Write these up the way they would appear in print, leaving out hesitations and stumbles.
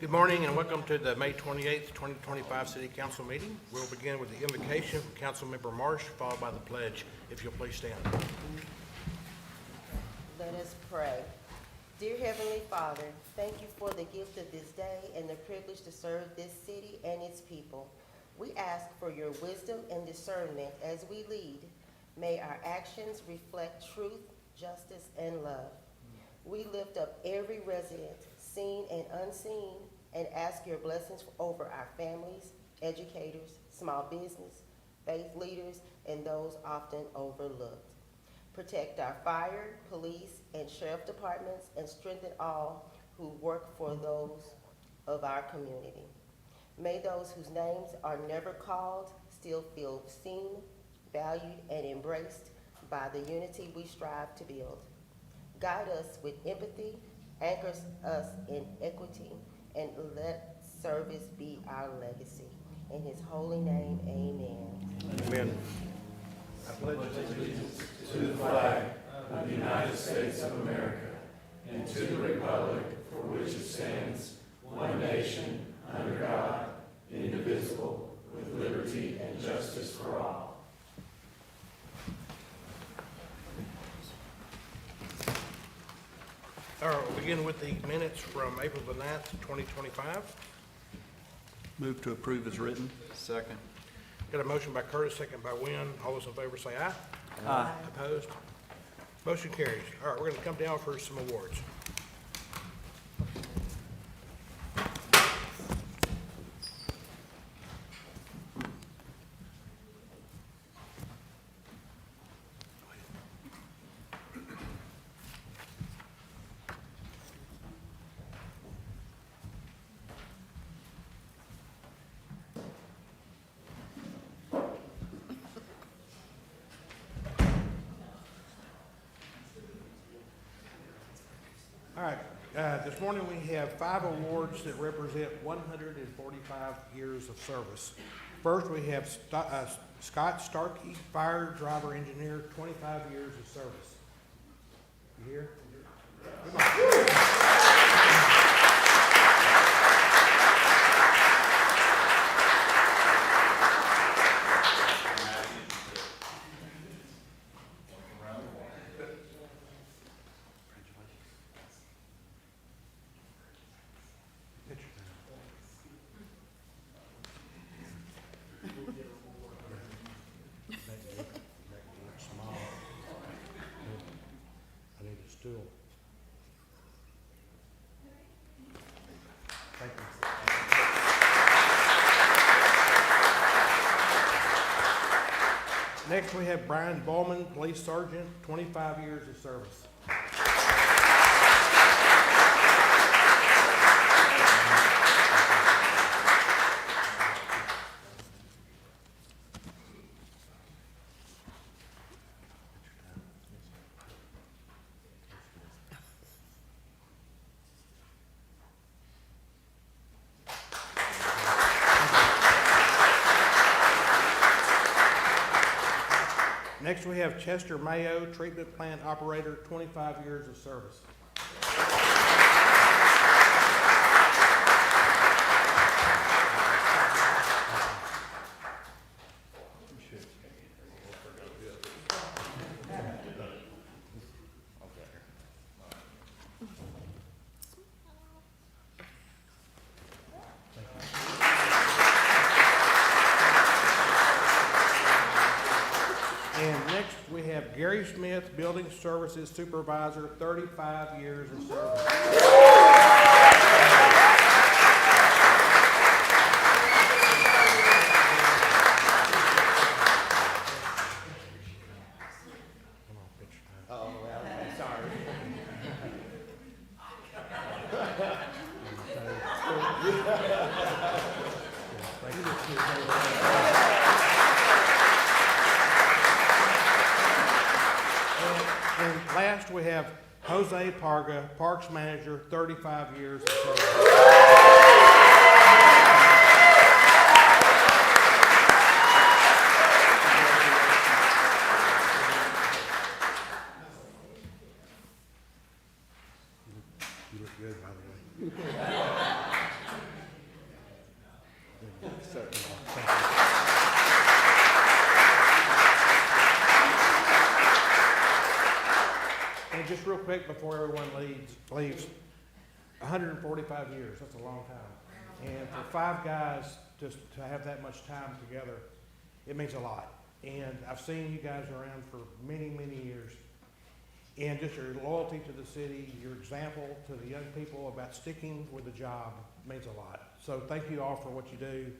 Good morning and welcome to the May 28th, 2025 City Council meeting. We'll begin with the invocation from Councilmember Marsh, followed by the pledge. If you'll please stand. Let us pray. Dear Heavenly Father, thank you for the gift of this day and the privilege to serve this city and its people. We ask for your wisdom and discernment as we lead. May our actions reflect truth, justice, and love. We lift up every resident, seen and unseen, and ask your blessings over our families, educators, small business, faith leaders, and those often overlooked. Protect our fire, police, and sheriff departments, and strengthen all who work for those of our community. May those whose names are never called still feel seen, valued, and embraced by the unity we strive to build. Guide us with empathy, anchors us in equity, and let service be our legacy. In his holy name, amen. Amen. I pledge allegiance to the flag of the United States of America and to the republic for which it stands, one nation, under God, indivisible, with liberty and justice for all. All right, we'll begin with the minutes from April the 9th, 2025. Move to approve as written. Second. Got a motion by Curtis, second by Wynn. All those in favor say aye. Aye. Opposed? Motion carries. All right, we're going to come down for some awards. All right, this morning we have 5 awards that represent 145 years of service. First, we have Scott Starkey, Fire Driver Engineer, 25 years of service. You here? Come on. I need a stool. Thank you. Next, we have Brian Bowman, Police Sergeant, 25 years of service. Next, we have Chester Mayo, Treatment Plant Operator, 25 years of service. And next, we have Gary Smith, Building Services Supervisor, 35 years of service. Oh, well, I'm sorry. And last, we have Jose Parga, Parks Manager, 35 years of service. You look good, by the way. Thank you. And just real quick before everyone leaves, 145 years, that's a long time. And for five guys just to have that much time together, it means a lot. And I've seen you guys around for many, many years. And just your loyalty to the city, your example to the young people about sticking with the job means a lot. So thank you all for what you do,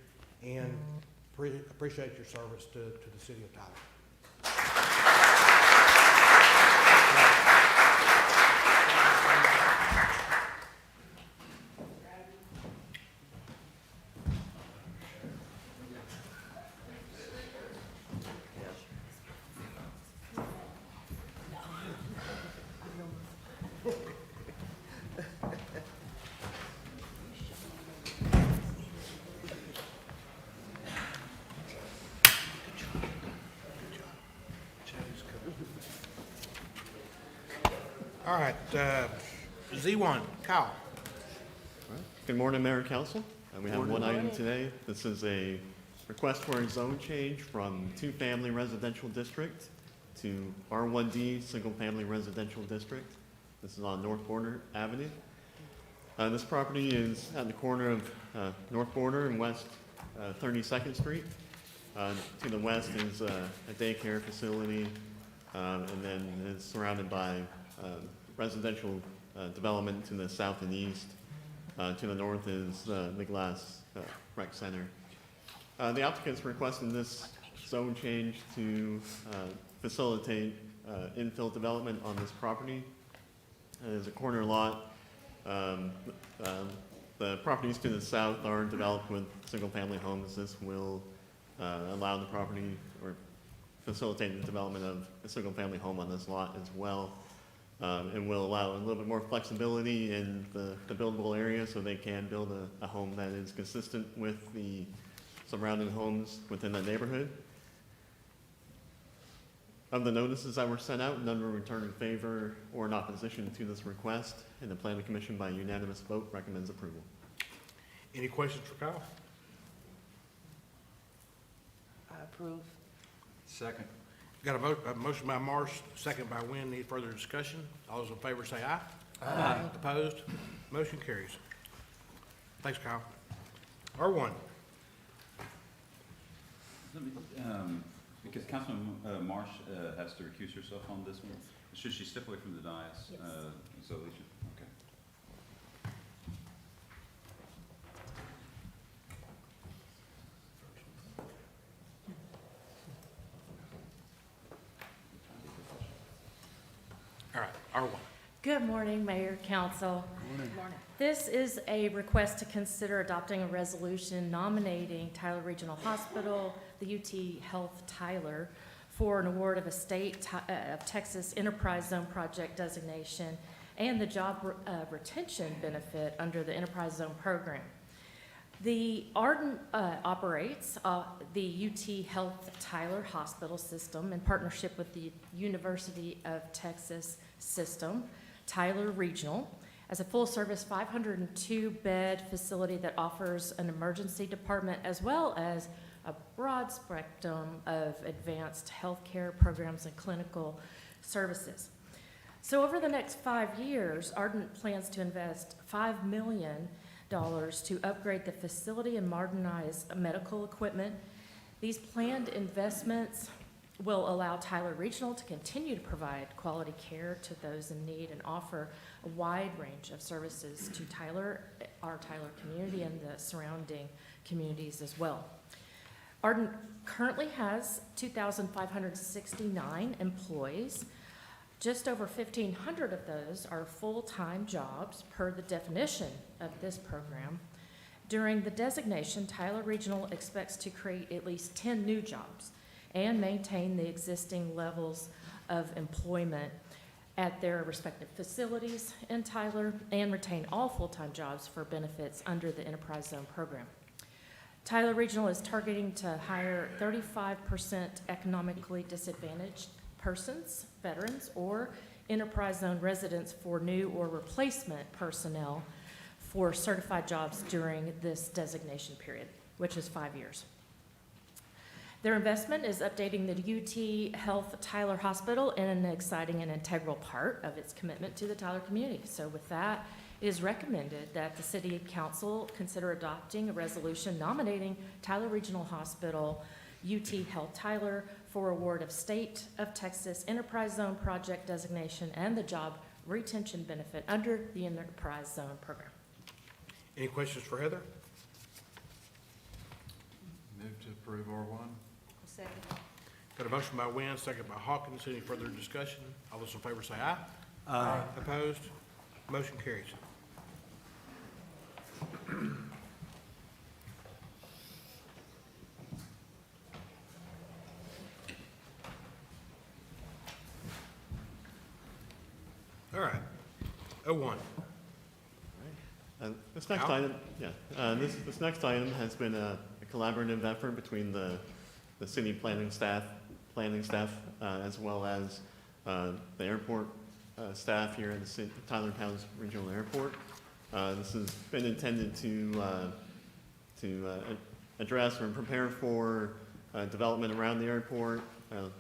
and appreciate your service to the city of Tyler. All right, Z1, Kyle. Good morning, Mayor and Council. We have one item today. This is a request for a zone change from two-family residential district to R1D, single-family residential district. This is on North Border Avenue. This property is at the corner of North Border and West 32nd Street. To the west is a daycare facility, and then it's surrounded by residential development to the south and east. To the north is the Glass Rec Center. The applicant's requesting this zone change to facilitate infill development on this property. It is a corner lot. The properties to the south are developed with single-family homes. This will allow the property or facilitate the development of a single-family home on this lot as well. And will allow a little bit more flexibility in the buildable area so they can build a home that is consistent with the surrounding homes within the neighborhood. Of the notices that were sent out, none were returned in favor or in opposition to this request, and the Planning Commission by unanimous vote recommends approval. Any questions for Kyle? I approve. Second. Got a motion by Marsh, second by Wynn. Any further discussion? All those in favor say aye. Aye. Opposed? Motion carries. Thanks, Kyle. R1. Because Councilman Marsh has to recuse herself on this one, should she step away from the dais? Yes. So we should, okay. All right, R1. Good morning, Mayor, Council. Good morning. This is a request to consider adopting a resolution nominating Tyler Regional Hospital, the UT Health Tyler, for an award of a State of Texas Enterprise Zone Project designation and the job retention benefit under the Enterprise Zone program. The Ardent operates the UT Health Tyler Hospital System in partnership with the University of Texas System, Tyler Regional, as a full-service 502-bed facility that offers an emergency department as well as a broad spectrum of advanced healthcare programs and clinical services. So over the next 5 years, Ardent plans to invest $5 million to upgrade the facility and modernize medical equipment. These planned investments will allow Tyler Regional to continue to provide quality care to those in need and offer a wide range of services to Tyler, our Tyler community, and the surrounding communities as well. Ardent currently has 2,569 employees. Just over 1,500 of those are full-time jobs per the definition of this program. During the designation, Tyler Regional expects to create at least 10 new jobs and maintain the existing levels of employment at their respective facilities in Tyler and retain all full-time jobs for benefits under the Enterprise Zone program. Tyler Regional is targeting to hire 35% economically disadvantaged persons, veterans, or enterprise zone residents for new or replacement personnel for certified jobs during this designation period, which is 5 years. Their investment is updating the UT Health Tyler Hospital in an exciting and integral part of its commitment to the Tyler community. So with that, it is recommended that the City Council consider adopting a resolution nominating Tyler Regional Hospital, UT Health Tyler, for award of State of Texas Enterprise Zone Project designation and the job retention benefit under the Enterprise Zone Program. Any questions for Heather? Move to approve R1. Second. Got a motion by Wynn, second by Hawkins. Any further discussion? All those in favor say aye. Aye. Opposed? Motion carries. All right. 01. This next Al? item, this next item has been a collaborative effort between the city planning staff, as well as the airport staff here at the Tyler Towns Regional Airport. This has been intended to address or prepare for development around the airport,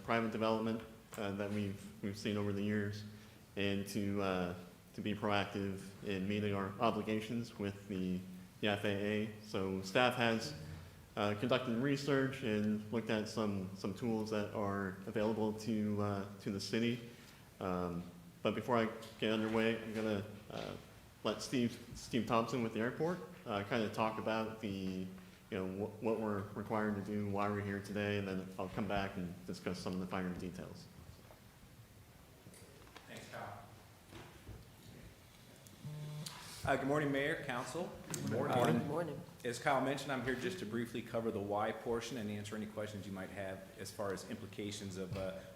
private development that we've seen over the years, and to be proactive in meeting our obligations with the FAA. So staff has conducted research and looked at some tools that are available to the city. But before I get underway, I'm gonna let Steve Thompson with the airport kind of talk about what we're required to do, why we're here today, and then I'll come back and discuss some of the finer details. Thanks, Kyle. Good morning, Mayor, Council. Good morning. Good morning. As Kyle mentioned, I'm here just to briefly cover the why portion and answer any questions you might have as far as implications of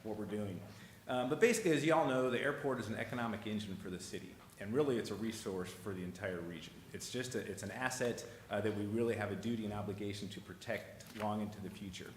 what we're doing. But basically, as you all know, the airport is an economic engine for the city, and really it's a resource for the entire region. It's an asset that we really have a duty and obligation to protect long into the future.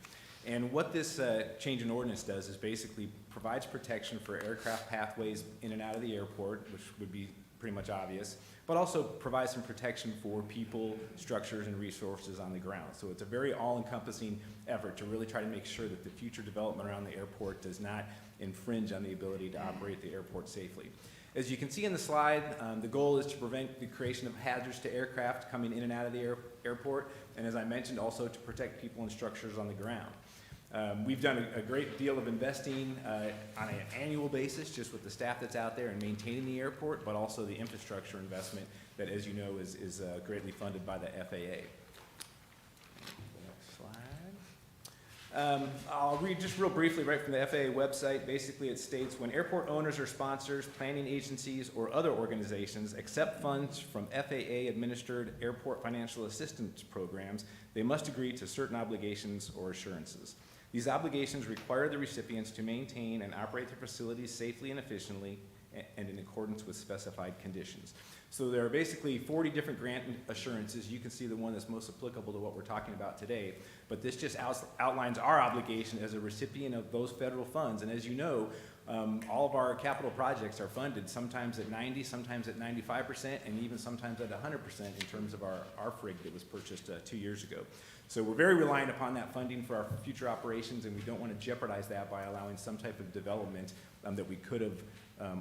And what this change in ordinance does is basically provides protection for aircraft pathways in and out of the airport, which would be pretty much obvious, but also provides some protection for people, structures, and resources on the ground. So it's a very all-encompassing effort to really try to make sure that the future development around the airport does not infringe on the ability to operate the airport safely. As you can see in the slide, the goal is to prevent the creation of hazards to aircraft coming in and out of the airport, and as I mentioned, also to protect people and structures on the ground. We've done a great deal of investing on an annual basis just with the staff that's out there and maintaining the airport, but also the infrastructure investment that, as you know, is greatly funded by the FAA. Next slide. I'll read just real briefly right from the FAA website. Basically, it states, when airport owners or sponsors, planning agencies, or other organizations accept funds from FAA-administered airport financial assistance programs, they must agree to certain obligations or assurances. These obligations require the recipients to maintain and operate their facilities safely and efficiently and in accordance with specified conditions. So there are basically 40 different grant assurances. You can see the one that's most applicable to what we're talking about today, but this just outlines our obligation as a recipient of those federal funds. And as you know, all of our capital projects are funded sometimes at 90, sometimes at 95%, and even sometimes at 100% in terms of our FRIG that was purchased 2 years ago. So we're very reliant upon that funding for our future operations, and we don't want to jeopardize that by allowing some type of development that we could have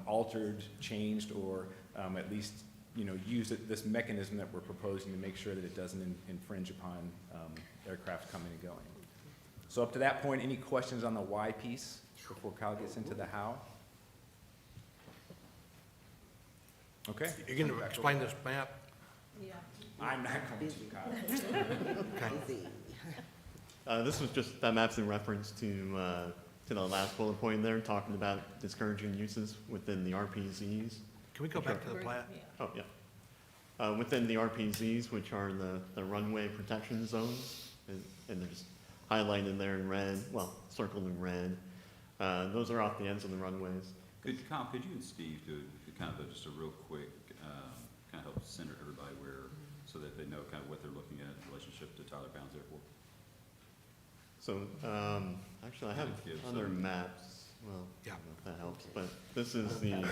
altered, changed, or at least used this mechanism that we're proposing to make sure that it doesn't infringe upon aircraft coming and going. So up to that point, any questions on the why piece before Kyle gets into the how? Okay. You're going to explain this map? I'm not going to, Kyle. Okay. This was just, that map's in reference to the last bullet point there, talking about discouraging uses within the RPZs. Can we go back to the plat? Oh, yeah. Within the RPZs, which are the runway protection zones, and they're just highlighted there in red, well, circled in red. Those are off the ends of the runways. Kyle, could you and Steve do kind of just a real quick, kind of help center everybody so that they know kind of what they're looking at in relationship to Tyler Pounds Airport? So, actually, I have Give other some- maps. well, I Yeah. don't know if that helps, but this is the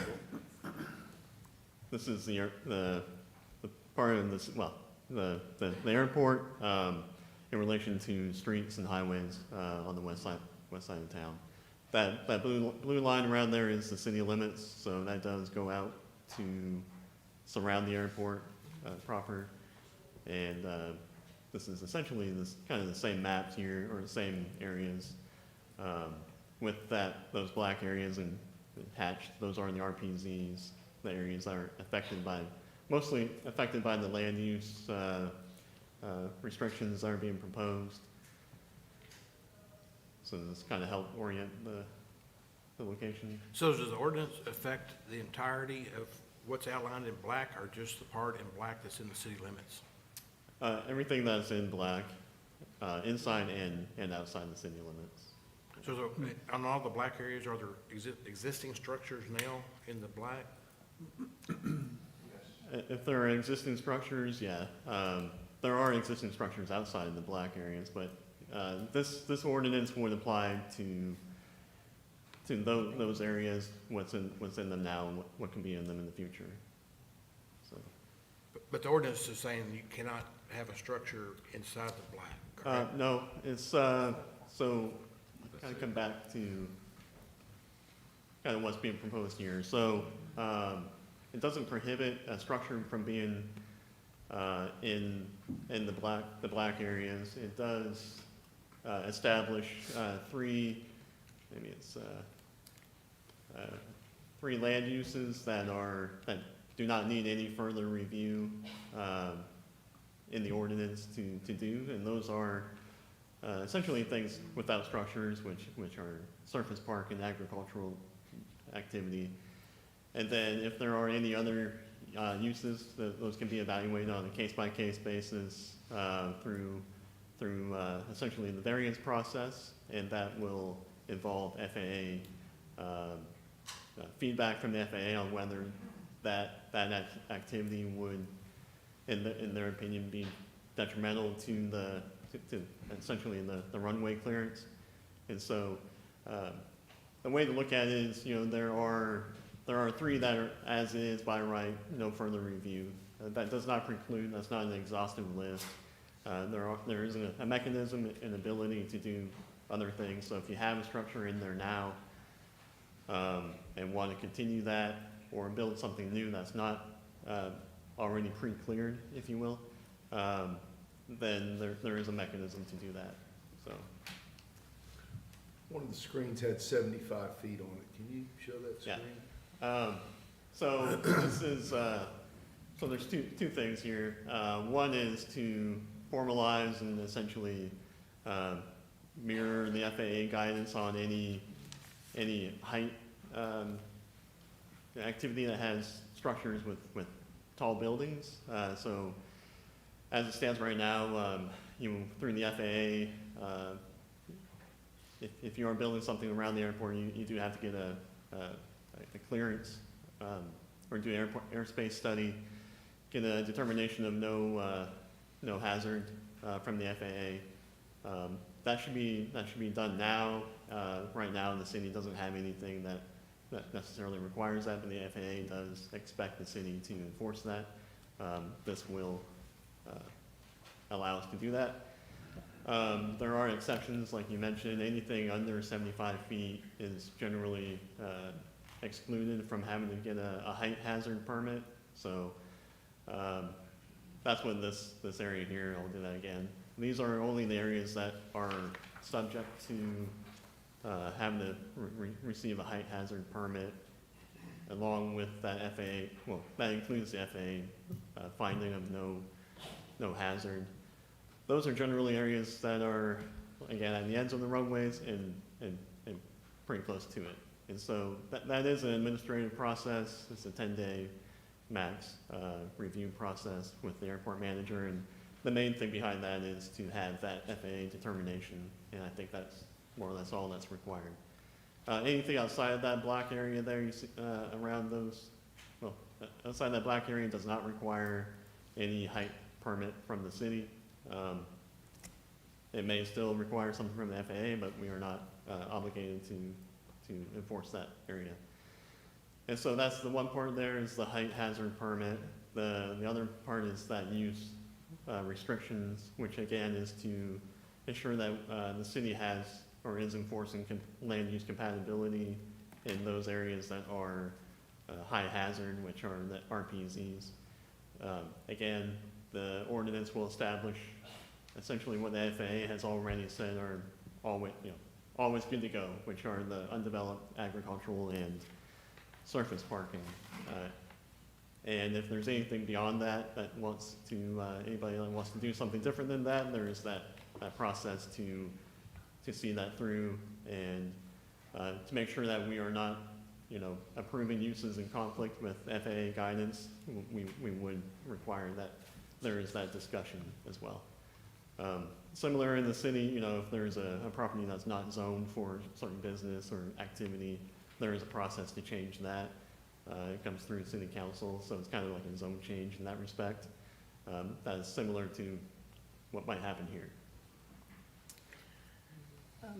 part of this, well, the airport, in relation to streets and highways, on the west side of town. That blue line around there is the city limits, so that does go out to surround the airport, proper. And, this is essentially this, kind of the same maps here, or the same areas, with those black areas and hatched, those are in the RPZs, the areas that are mostly affected by the land use, restrictions that are being proposed. So this kind of help orient the location. So does the ordinance affect the entirety of what's outlined in black, or just the part in black that's in the city limits? Everything that's in black, inside and outside the city limits. So on all the black areas, are there existing structures now in the black? If there are existing structures, yeah. There are existing structures outside of the black areas, but this ordinance would apply to those areas, what's in them now, and what can be in them in the future. So, But the ordinance is saying you cannot have a structure inside the black, correct? no, it's, so, kind of come back to kind of what's being proposed here. So, it doesn't prohibit a structure from being, in the black areas. It does, establish, three land uses that do not need any further review, in the ordinance to do, and those are, essentially things without structures, which are surface park and agricultural activity. And then if there are any other uses, those can be evaluated on a case-by-case basis through essentially the variance process, and that will involve FAA feedback from the FAA on whether that activity would, in their opinion, be detrimental to essentially the runway clearance. And so the way to look at it is, there are three that are as is by right, no further review. That does not preclude, that's not an exhaustive list. There is a mechanism and ability to do other things. So if you have a structure in there now, and want to continue that, or build something new that's not already pre-cleared, if you will, then there is a mechanism to do that, so. One of the screens had 75 feet on it. Can you show that Yeah. screen? So this is, so there's two things here. One is to formalize and essentially mirror the FAA guidance on any height activity that has structures with tall buildings. So as it stands right now, through the FAA, if you are building something around the airport, you do have to get a clearance, or do an airspace study, get a determination of no hazard from the FAA. That should be done now. Right now, the city doesn't have anything that necessarily requires that, but the FAA does expect the city to enforce that. This will allow us to do that. There are exceptions, like you mentioned. Anything under 75 feet is generally excluded from having to get a height hazard permit. So that's what this area here, I'll do that again. These are only the areas that are subject to having to receive a height hazard permit, along with that FAA, well, that includes the FAA finding of no hazard. Those are generally areas that are, again, at the ends of the roadways and pretty close to it. And so that is an administrative process. It's a 10-day max review process with the airport manager. And the main thing behind that is to have that FAA determination. And I think that's more or less all that's required. Anything outside of that black area there, you see, around those, well, outside that black area does not require any height permit from the city. It may still require something from the FAA, but we are not obligated to enforce that area. And so that's the one part there is the height hazard permit. The other part is that use restrictions, which again is to ensure that the city has or is enforcing land use compatibility in those areas that are high hazard, which are the RPZs. Again, the ordinance will establish essentially what the FAA has already said are always good to go, which are the undeveloped agricultural and surface parking. And if there's anything beyond that that wants to, anybody that wants to do something different than that, there is that process to see that through and to make sure that we are not, approving uses in conflict with FAA guidance. We would require that there is that discussion as well. Similar in the city, if there's a property that's not zoned for certain business or activity, there is a process to change that. It comes through city council, so it's kind of like a zone change in that respect. That is similar to what might happen here.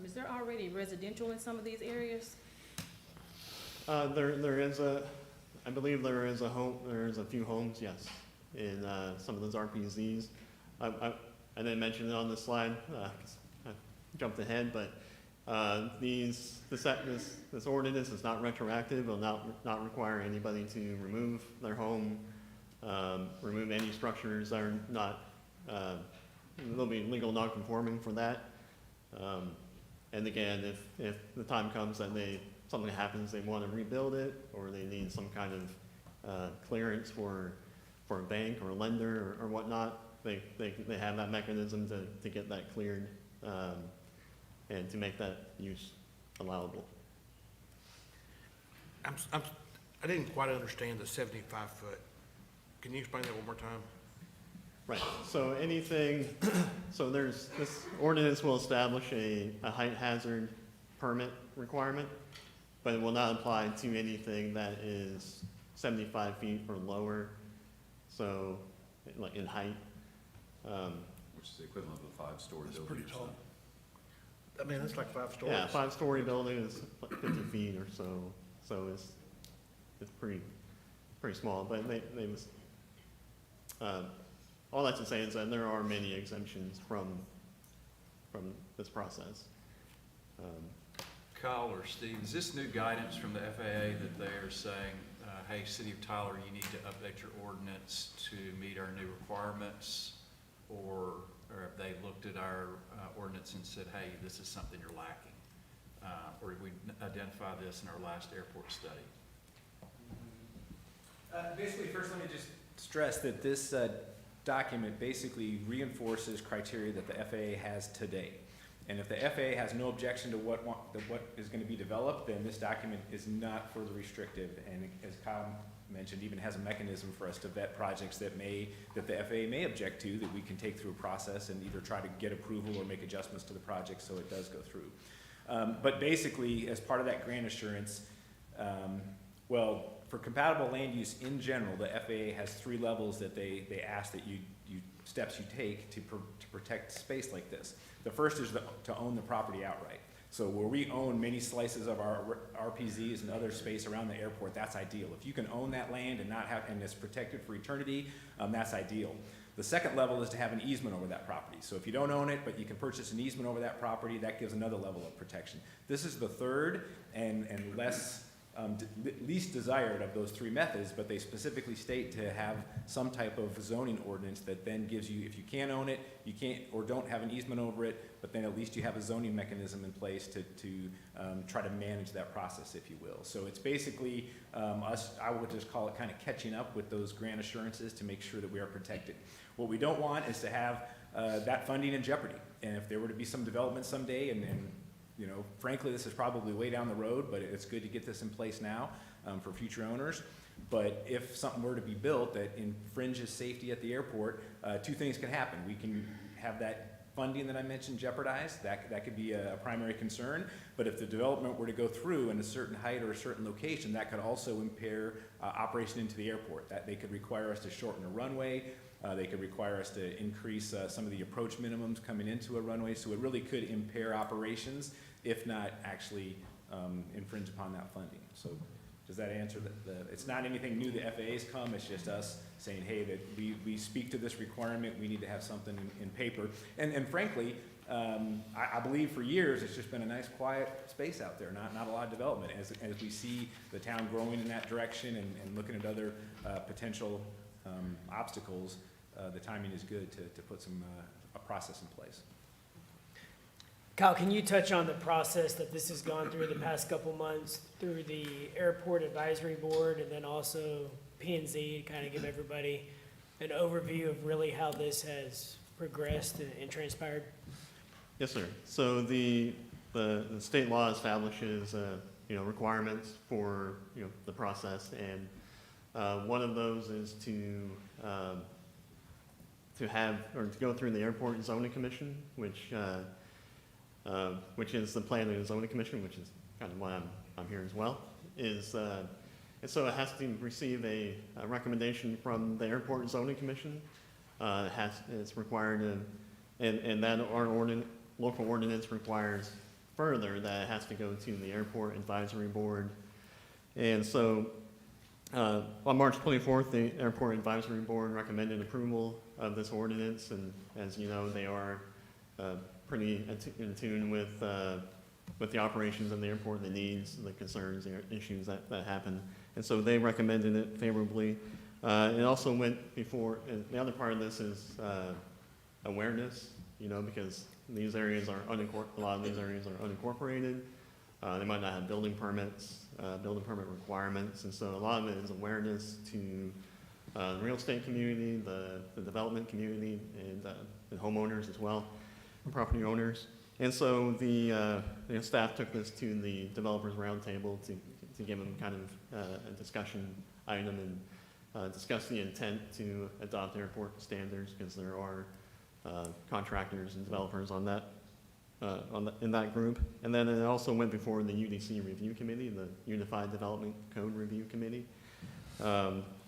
Is there already residential in some of these areas? There is I believe there is a few homes, yes, in some of those RPZs. I didn't mention it on this slide, 'cause I jumped ahead, but this ordinance is not retroactive. It will not require anybody to remove their home, remove any structures that are not, they'll be legal non-conforming for that. And again, if the time comes that something happens, they want to rebuild it, or they need some kind of clearance for a bank or a lender or whatnot, they have that mechanism to get that cleared. And to make that use allowable. I didn't quite understand the 75 foot. Can you explain that one more time? Right, so this ordinance will establish a height hazard permit requirement, but it will not apply to anything that is 75 feet or lower, so like in height. Which is the equivalent of a 5-story building. Pretty or tall. something. I mean, it's like 5 stories. Yeah, 5-story building is like 50 feet or so it's pretty small, but they was, all that to say is that there are many exemptions from this process. Kyle or Steve, is this new guidance from the FAA that they are saying, hey, City of Tyler, you need to update your ordinance to meet our new requirements? Or have they looked at our ordinance and said, hey, this is something you're lacking? Or did we identify this in our last airport study? Basically, first let me just stress that this document basically reinforces criteria that the FAA has today. And if the FAA has no objection to what is going to be developed, then this document is not further restrictive. And as Kyle mentioned, even has a mechanism for us to vet projects that the FAA may object to, that we can take through a process and either try to get approval or make adjustments to the project so it does go through. But basically, as part of that grant assurance, for compatible land use in general, the FAA has 3 levels that they ask that steps you take to protect space like this. The first is to own the property outright. So where we own many slices of our RPZs and other space around the airport, that's ideal. If you can own that land and it's protected for eternity, that's ideal. The second level is to have an easement over that property. So if you don't own it, but you can purchase an easement over that property, that gives another level of protection. This is the third and least desired of those 3 methods, but they specifically state to have some type of zoning ordinance that then gives you, if you can't own it, you can't or don't have an easement over it, but then at least you have a zoning mechanism in place to try to manage that process, if you will. So it's basically I would just call it kind of catching up with those grant assurances to make sure that we are protected. What we don't want is to have that funding in jeopardy. And if there were to be some development someday and frankly, this is probably way down the road, but it's good to get this in place now for future owners. But if something were to be built that infringes safety at the airport, 2 things can happen. We can have that funding that I mentioned jeopardized. That could be a primary concern. But if the development were to go through in a certain height or a certain location, that could also impair operation into the airport. That they could require us to shorten a runway. They could require us to increase some of the approach minimums coming into a runway. So it really could impair operations, if not actually infringe upon that funding. So does that answer it's not anything new, the FAA's come, it's just us saying, hey, that we speak to this requirement, we need to have something in paper. And frankly, I believe for years, it's just been a nice, quiet space out there, not a lot of development. As we see the town growing in that direction and looking at other potential obstacles, the timing is good to put a process in place. Kyle, can you touch on the process that this has gone through the past couple months through the Airport Advisory Board and then also P&Z, kind of give everybody an overview of really how this has progressed and transpired? Yes, sir. So the state law establishes, requirements for, the process, and one of those is to go through the Airport Zoning Commission, which is the Planning and Zoning Commission, which is kind of why I'm here as well, and so it has to receive a recommendation from the Airport Zoning Commission. It's required, and that our local ordinance requires further that it has to go to the Airport Advisory Board. And so on March 24th, the Airport Advisory Board recommended approval of this ordinance, and as you know, they are pretty in tune with the operations of the airport, the needs, the concerns, the issues that happen. And so they recommended it favorably. It also went before, and the other part of this is awareness, because these areas are a lot of these areas are unincorporated. They might not have building permits, building permit requirements, and so a lot of it is awareness to the real estate community, the development community, and homeowners as well, and property owners. And so the staff took this to the developers roundtable to give them kind of a discussion item and discuss the intent to adopt airport standards, because there are contractors and developers on that in that group. And then it also went before the UDC Review Committee, the Unified Development Code Review Committee,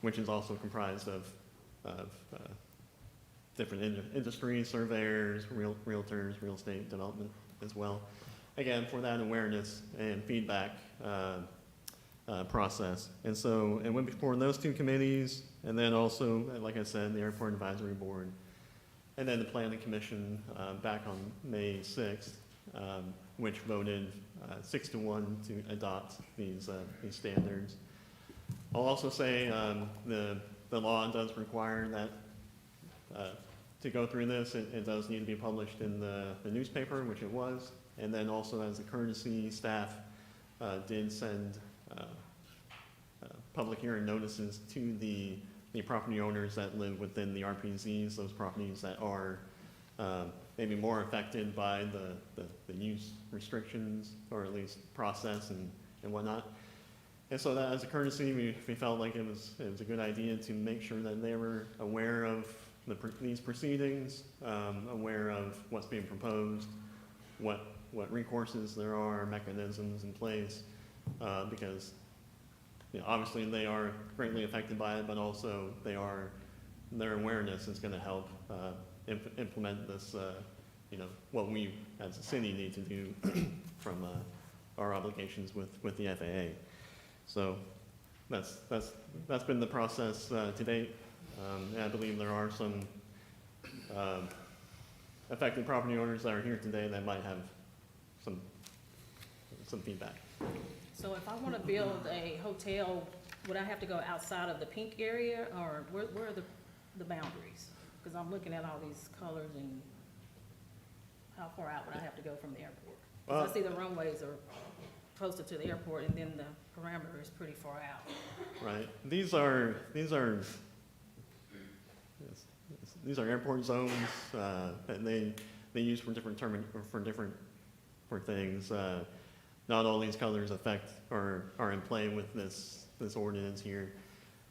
which is also comprised of different industries, surveyors, realtors, real estate development as well. Again, for that awareness and feedback process. And so it went before those two committees, and then also, like I said, the Airport Advisory Board, and then the Planning Commission back on May 6th, which voted 6-1 to adopt these standards. I'll also say the law does require that to go through this, it does need to be published in the newspaper, which it was, and then also as a courtesy, staff did send public hearing notices to the property owners that live within the RPZs, those properties that are maybe more affected by the use restrictions, or at least process and whatnot. And so that as a courtesy, we felt like it was a good idea to make sure that they were aware of these proceedings, aware of what's being proposed, what recourses there are, mechanisms in place, because obviously they are greatly affected by it, but also their awareness is going to help implement this, what we as a city need to do from our obligations with the FAA. So that's been the process to date. And I believe there are some affected property owners that are here today that might have some feedback. So if I want to build a hotel, would I have to go outside of the pink area, or where are the boundaries? Because I'm looking at all these colors, and how far out would I have to go from the airport? 'Cause I see the runways are closer to the airport, and then the parameter is pretty far out. Right. These are airport zones that they use for different for things. Not all these colors affect or are in play with this ordinance here.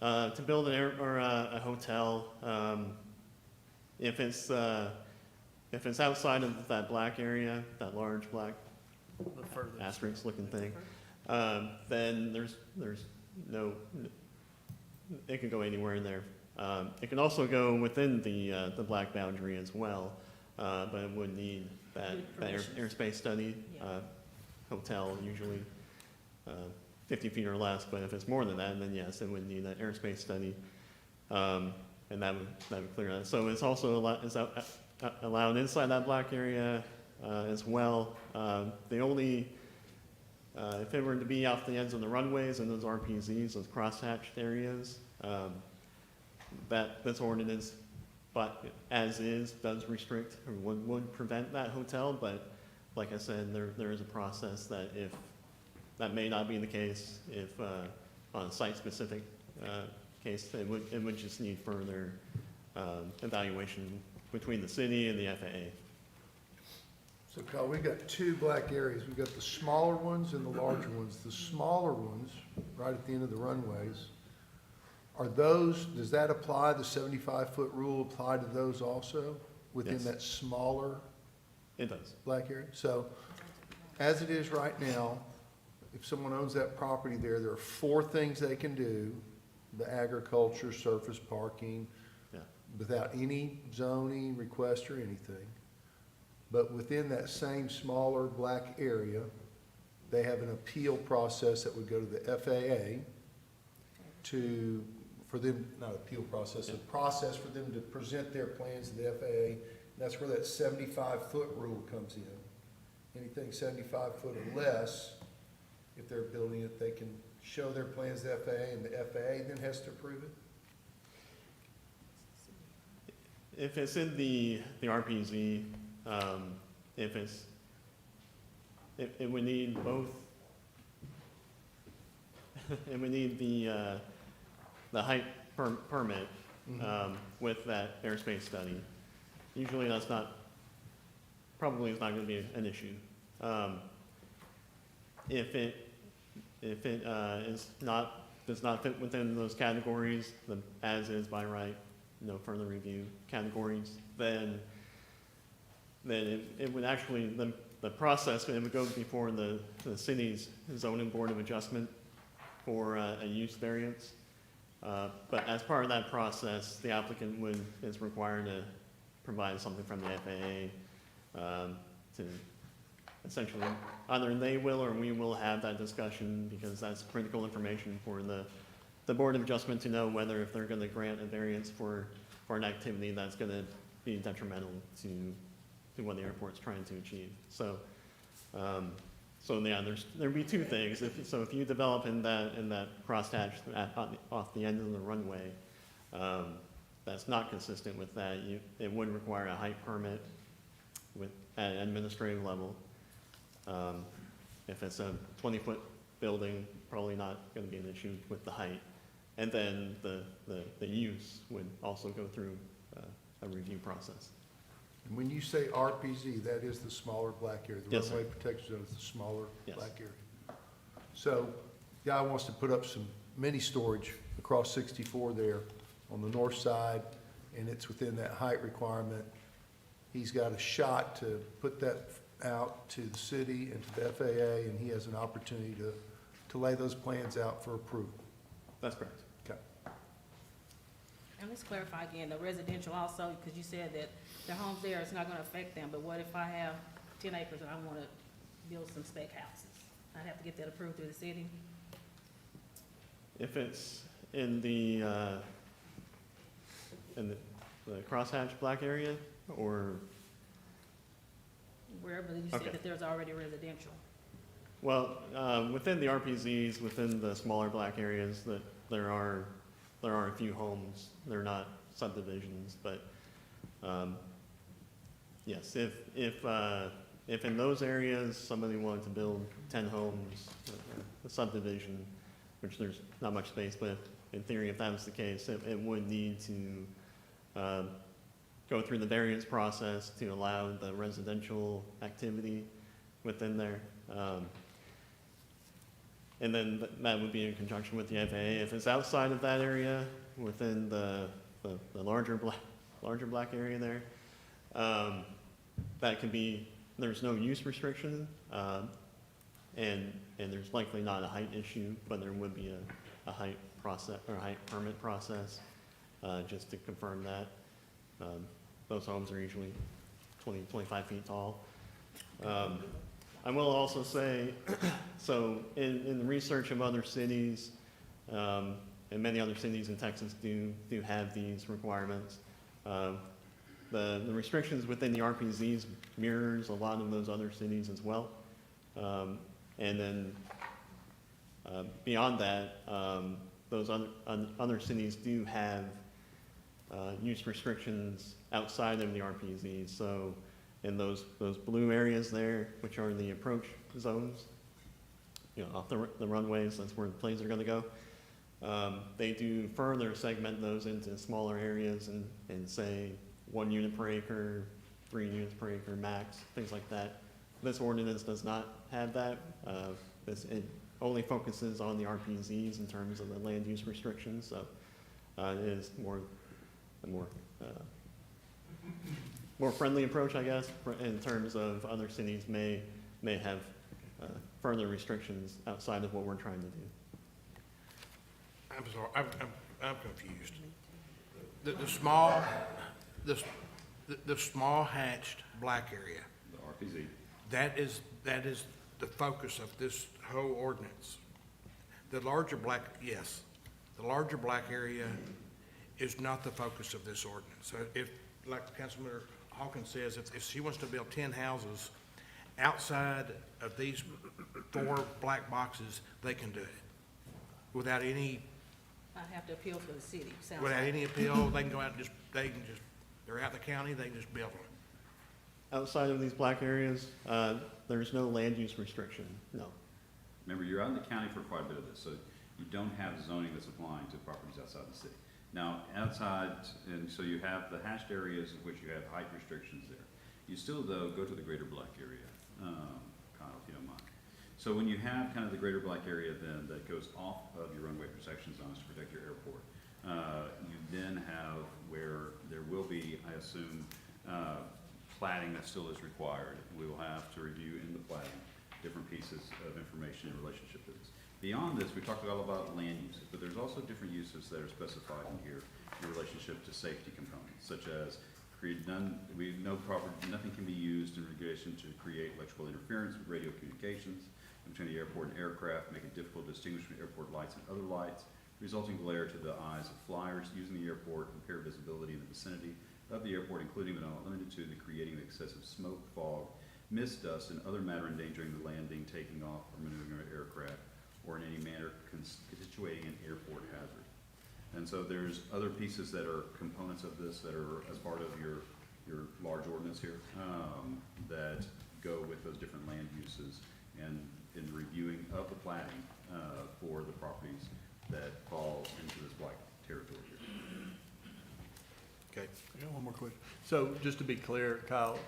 To build a hotel, if it's outside of that black area, that large black asterisk looking thing, then there's no, it can go anywhere in there. It can also go within the black boundary as well, but it would need that airspace study, hotel usually. 50 feet or less, but if it's more than that, then yes, it would need an airspace study. And that would clear that. So it's also allowed inside that black area as well. The only, if it were to be off the ends of the runways and those RPZs, those crosshatched areas, that this ordinance, but as is, does restrict or would prevent that hotel. But like I said, there is a process that if that may not be the case, if on a site-specific case, it would just need further evaluation between the city and the FAA. So Kyle, we've got two black areas. We've got the smaller ones and the larger ones. The smaller ones, right at the end of the runways, are those, does that apply, the 75-foot rule apply to those also within Yes. that smaller It does. black area? So as it is right now, if someone owns that property there are 4 things they can do: the agriculture, surface parking, Yeah. without any zoning request or anything. But within that same smaller black area, they have an appeal process that would go to the FAA for them, not appeal process, a process for them to present their plans to the FAA. That's where that 75-foot rule comes in. Anything 75 foot or less, if they're building it, they can show their plans to the FAA, and the FAA then has to approve it. If it's in the RPZ, it would need both. It would need the height permit with that airspace study. Usually that's probably is not going to be an issue. If it does not fit within those categories, the as is by right, no further review categories, then it would actually, the process, it would go before the city's zoning board of adjustment for a use variance. But as part of that process, the applicant is required to provide something from the FAA to essentially, either they will or we will have that discussion, because that's critical information for the board of adjustment to know whether if they're going to grant a variance for an activity that's going to be detrimental to what the airport's trying to achieve. So, yeah, there'd be 2 things. If you develop in that crosshatch off the end of the runway, that's not consistent with that, it would require a height permit at an administrative level. If it's a 20-foot building, probably not going to be an issue with the height. And then the use would also go through a review process. And when you say RPZ, that is the smaller black area. The Yes, sir. runway protection zone is the smaller Yes. black area. So, guy wants to put up some mini storage across 64 there on the north side, and it's within that height requirement. He's got a shot to put that out to the city and to the FAA, and he has an opportunity to lay those plans out for approval. That's correct. Okay. And let's clarify again, the residential also, because you said that the homes there, it's not gonna affect them, but what if I have 10 acres and I wanna build some spec houses? I'd have to get that approved through the city? If it's in the crosshatch black area, or, Wherever you Okay. said that there's already residential. well, within the RPZs, within the smaller black areas, that there are a few homes. They're not subdivisions, but yes, if in those areas somebody wanted to build 10 homes, a subdivision, which there's not much space, but in theory, if that was the case, it would need to go through the variance process to allow the residential activity within there. And then that would be in conjunction with the FAA. If it's outside of that area, within the larger black area there, that could be, there's no use restriction, and there's likely not a height issue, but there would be a height process, or a height permit process, just to confirm that. Those homes are usually 20, 25 feet tall. I will also say, so in the research of other cities, and many other cities in Texas do have these requirements. The restrictions within the RPZs mirrors a lot of those other cities as well. And then beyond that, those other cities do have use restrictions outside of the RPZs. So in those blue areas there, which are the approach zones, off the runways, that's where the planes are going to go. They do further segment those into smaller areas and say 1 unit per acre, 3 units per acre max, things like that. This ordinance does not have that. It only focuses on the RPZs in terms of the land use restrictions. So it is a more friendly approach, I guess, in terms of other cities may have further restrictions outside of what we're trying to do. I'm sorry, I'm confused. The small hatched black area, The RPZ. that is the focus of this whole ordinance. The larger black, yes, the larger black area is not the focus of this ordinance. So if, like Councilmember Hawkins says, if she wants to build 10 houses outside of these 4 black boxes, they can do it without any, I have to appeal to the city, sounds without like. any appeal. They can go out and they're out in the county, they can just build them. Outside of these black areas, there's no land use restriction, no. Remember, you're out in the county for quite a bit of this, so you don't have zoning that's applying to properties outside the city. Now, outside, and so you have the hashed areas in which you have height restrictions there. You still, though, go to the greater black area, Kyle, if you don't mind. So when you have kind of the greater black area then that goes off of your runway protection zones to protect your airport, you then have where there will be, I assume, platting that still is required. We will have to review in the platting different pieces of information in relationship to this. Beyond this, we talked all about land uses, but there's also different uses that are specified in here in relationship to safety components, such as nothing can be used in relation to create electrical interference with radio communications between the airport and aircraft, make it difficult to distinguish between airport lights and other lights, resulting glare to the eyes of flyers using the airport, impair visibility in the vicinity of the airport, including but not limited to the creating of excessive smoke, fog, mist, dust, and other matter endangering the landing, taking off, or maneuvering of aircraft, or in any manner constituting an airport hazard. And so there's other pieces that are components of this that are as part of your large ordinance here, that go with those different land uses and in reviewing of the platting for the properties that falls into this black territory here. Okay. I got one more question. So just to be clear, Kyle,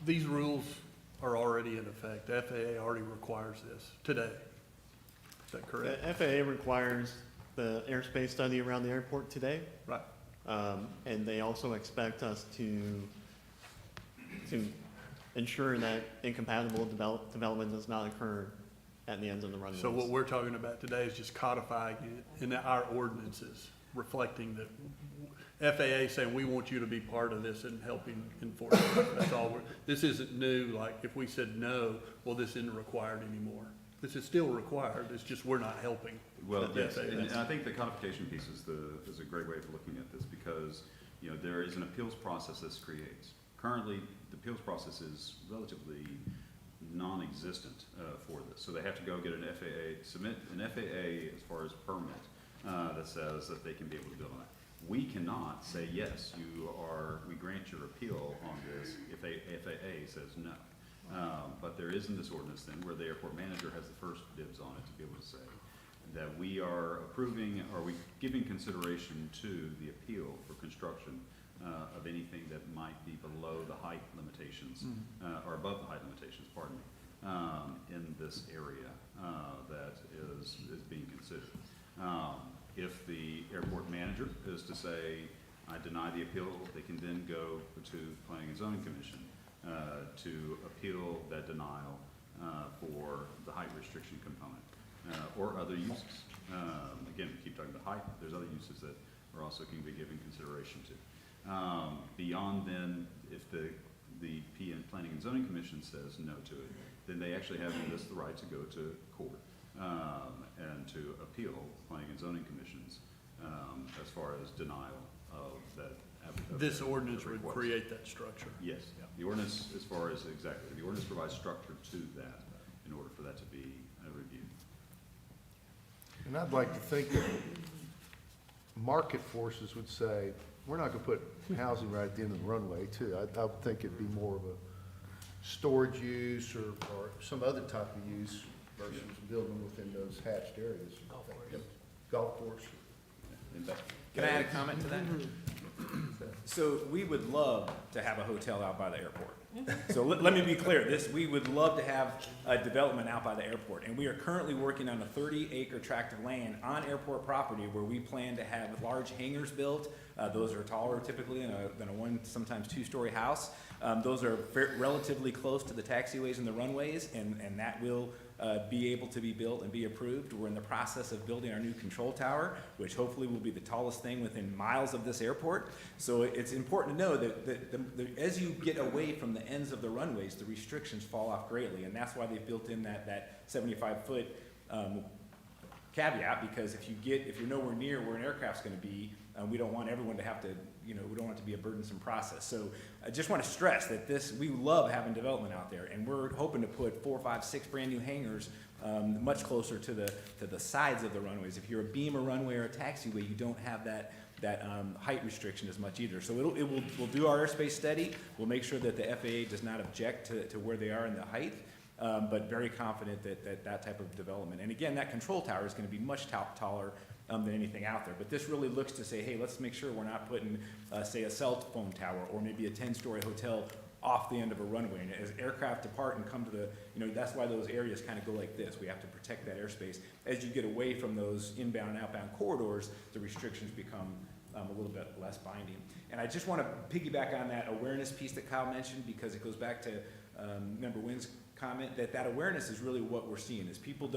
these rules are already in effect. The FAA already requires this today. Is that correct? The FAA requires the airspace study around the airport today. Right. And they also expect us to ensure that incompatible development does not occur at the ends of the runways. So what we're talking about today is just codifying it in our ordinances, reflecting that FAA saying we want you to be part of this and helping enforce it. That's all this isn't new, like if we said no, well, this isn't required anymore. This is still required, it's just we're not helping. Well, the yes, FAA. and I think the codification piece is a great way of looking at this because, there is an appeals process this creates. Currently, the appeals process is relatively non-existent for this. So they have to go get an FAA, submit an FAA as far as permit that says that they can be able to build on that. We cannot say, yes, we grant your appeal on this if FAA says no. But there is in this ordinance then where the airport manager has the first dibs on it to be able to say that we are approving, or we giving consideration to the appeal for construction of anything that might be below the height limitations, or above the height limitations, pardon me, in this area that is being considered. If the airport manager is to say, I deny the appeal, they can then go to Planning and Zoning Commission to appeal that denial for the height restriction component or other uses. Again, we keep talking about height. There's other uses that are also can be given consideration to. Beyond then, if the Planning and Zoning Commission says no to it, then they actually have in this the right to go to court, and to appeal planning and zoning commissions, as far as denial of that. of This that ordinance would request. create that structure. Yes, the ordinance, as far as, exactly, the ordinance provides structure to that in order for that to be reviewed. And I'd like to think that market forces would say, we're not gonna put housing right at the end of the runway too. I would think it'd be more of a storage use or some other type of use versus building within those hatched areas. Golf course. Yep. Golf course. In fact, Can I add a comment to that? So we would love to have a hotel out by the airport. So let me be clear, we would love to have a development out by the airport. And we are currently working on a 30-acre tract of land on airport property where we plan to have large hangars built. Those are taller typically than a one, sometimes two-story house. Those are relatively close to the taxiways and the runways, and that will be able to be built and be approved. We're in the process of building our new control tower, which hopefully will be the tallest thing within miles of this airport. So it's important to know that as you get away from the ends of the runways, the restrictions fall off greatly, and that's why they built in that 75-foot caveat, because if you're nowhere near where an aircraft's gonna be, we don't want everyone to have to, we don't want it to be a burdensome process. So I just want to stress that we love having development out there, and we're hoping to put 4, 5, 6 brand new hangars much closer to the sides of the runways. If you're a beam or runway or a taxiway, you don't have that height restriction as much either. So we'll do our airspace study. We'll make sure that the FAA does not object to where they are in the height, but very confident that type of development. And again, that control tower is going to be much taller than anything out there. But this really looks to say, hey, let's make sure we're not putting, say, a cell phone tower or maybe a 10-story hotel off the end of a runway. And as aircraft depart and come to that's why those areas kind of go like this. We have to protect that airspace. As you get away from those inbound and outbound corridors, the restrictions become a little bit less binding. And I just want to piggyback on that awareness piece that Kyle mentioned, because it goes back to Member Wynn's comment that awareness is really what we're seeing, is people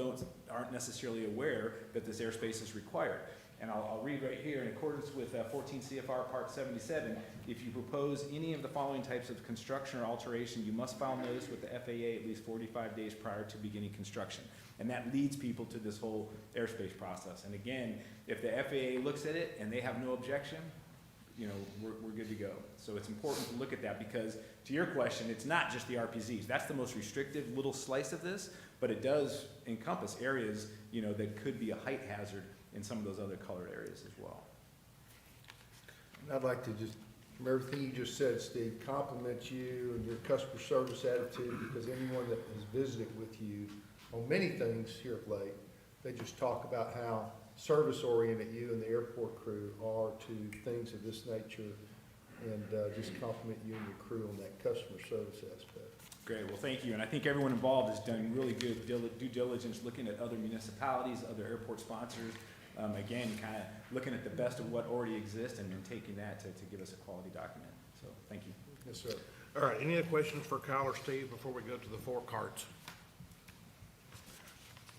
aren't necessarily aware that this airspace is required. And I'll read right here, in accordance with 14 CFR Part 77, if you propose any of the following types of construction or alteration, you must file notice with the FAA at least 45 days prior to beginning construction. And that leads people to this whole airspace process. And again, if the FAA looks at it and they have no objection, we're good to go. So it's important to look at that, because to your question, it's not just the RPZs. That's the most restrictive little slice of this, but it does encompass areas, that could be a height hazard in some of those other colored areas as well. And I'd like to just, from everything you just said, Steve, compliment you and your customer service attitude, because anyone that has visited with you on many things here of late, they just talk about how service-oriented you and the airport crew are to things of this nature, and just compliment you and your crew on that customer service aspect. Great, well, thank you. And I think everyone involved has done really good due diligence, looking at other municipalities, other airport sponsors. Again, kind of looking at the best of what already exists and then taking that to give us a quality document. So, thank you. Yes, sir. All right, any other questions for Kyle or Steve before we go to the 4 carts?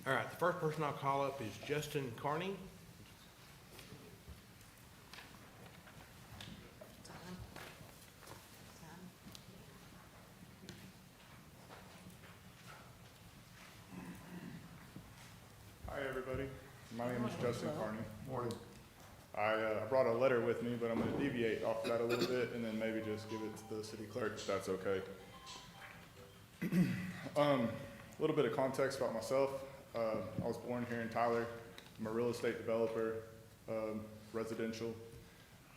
All right, the first person I'll call up is Justin Carney. Hi, everybody. My name is Justin Carney. Morning. I brought a letter with me, but I'm going to deviate off that a little bit and then maybe just give it to the city clerk, if that's okay. A little bit of context about myself. I was born here in Tyler. I'm a real estate developer, residential.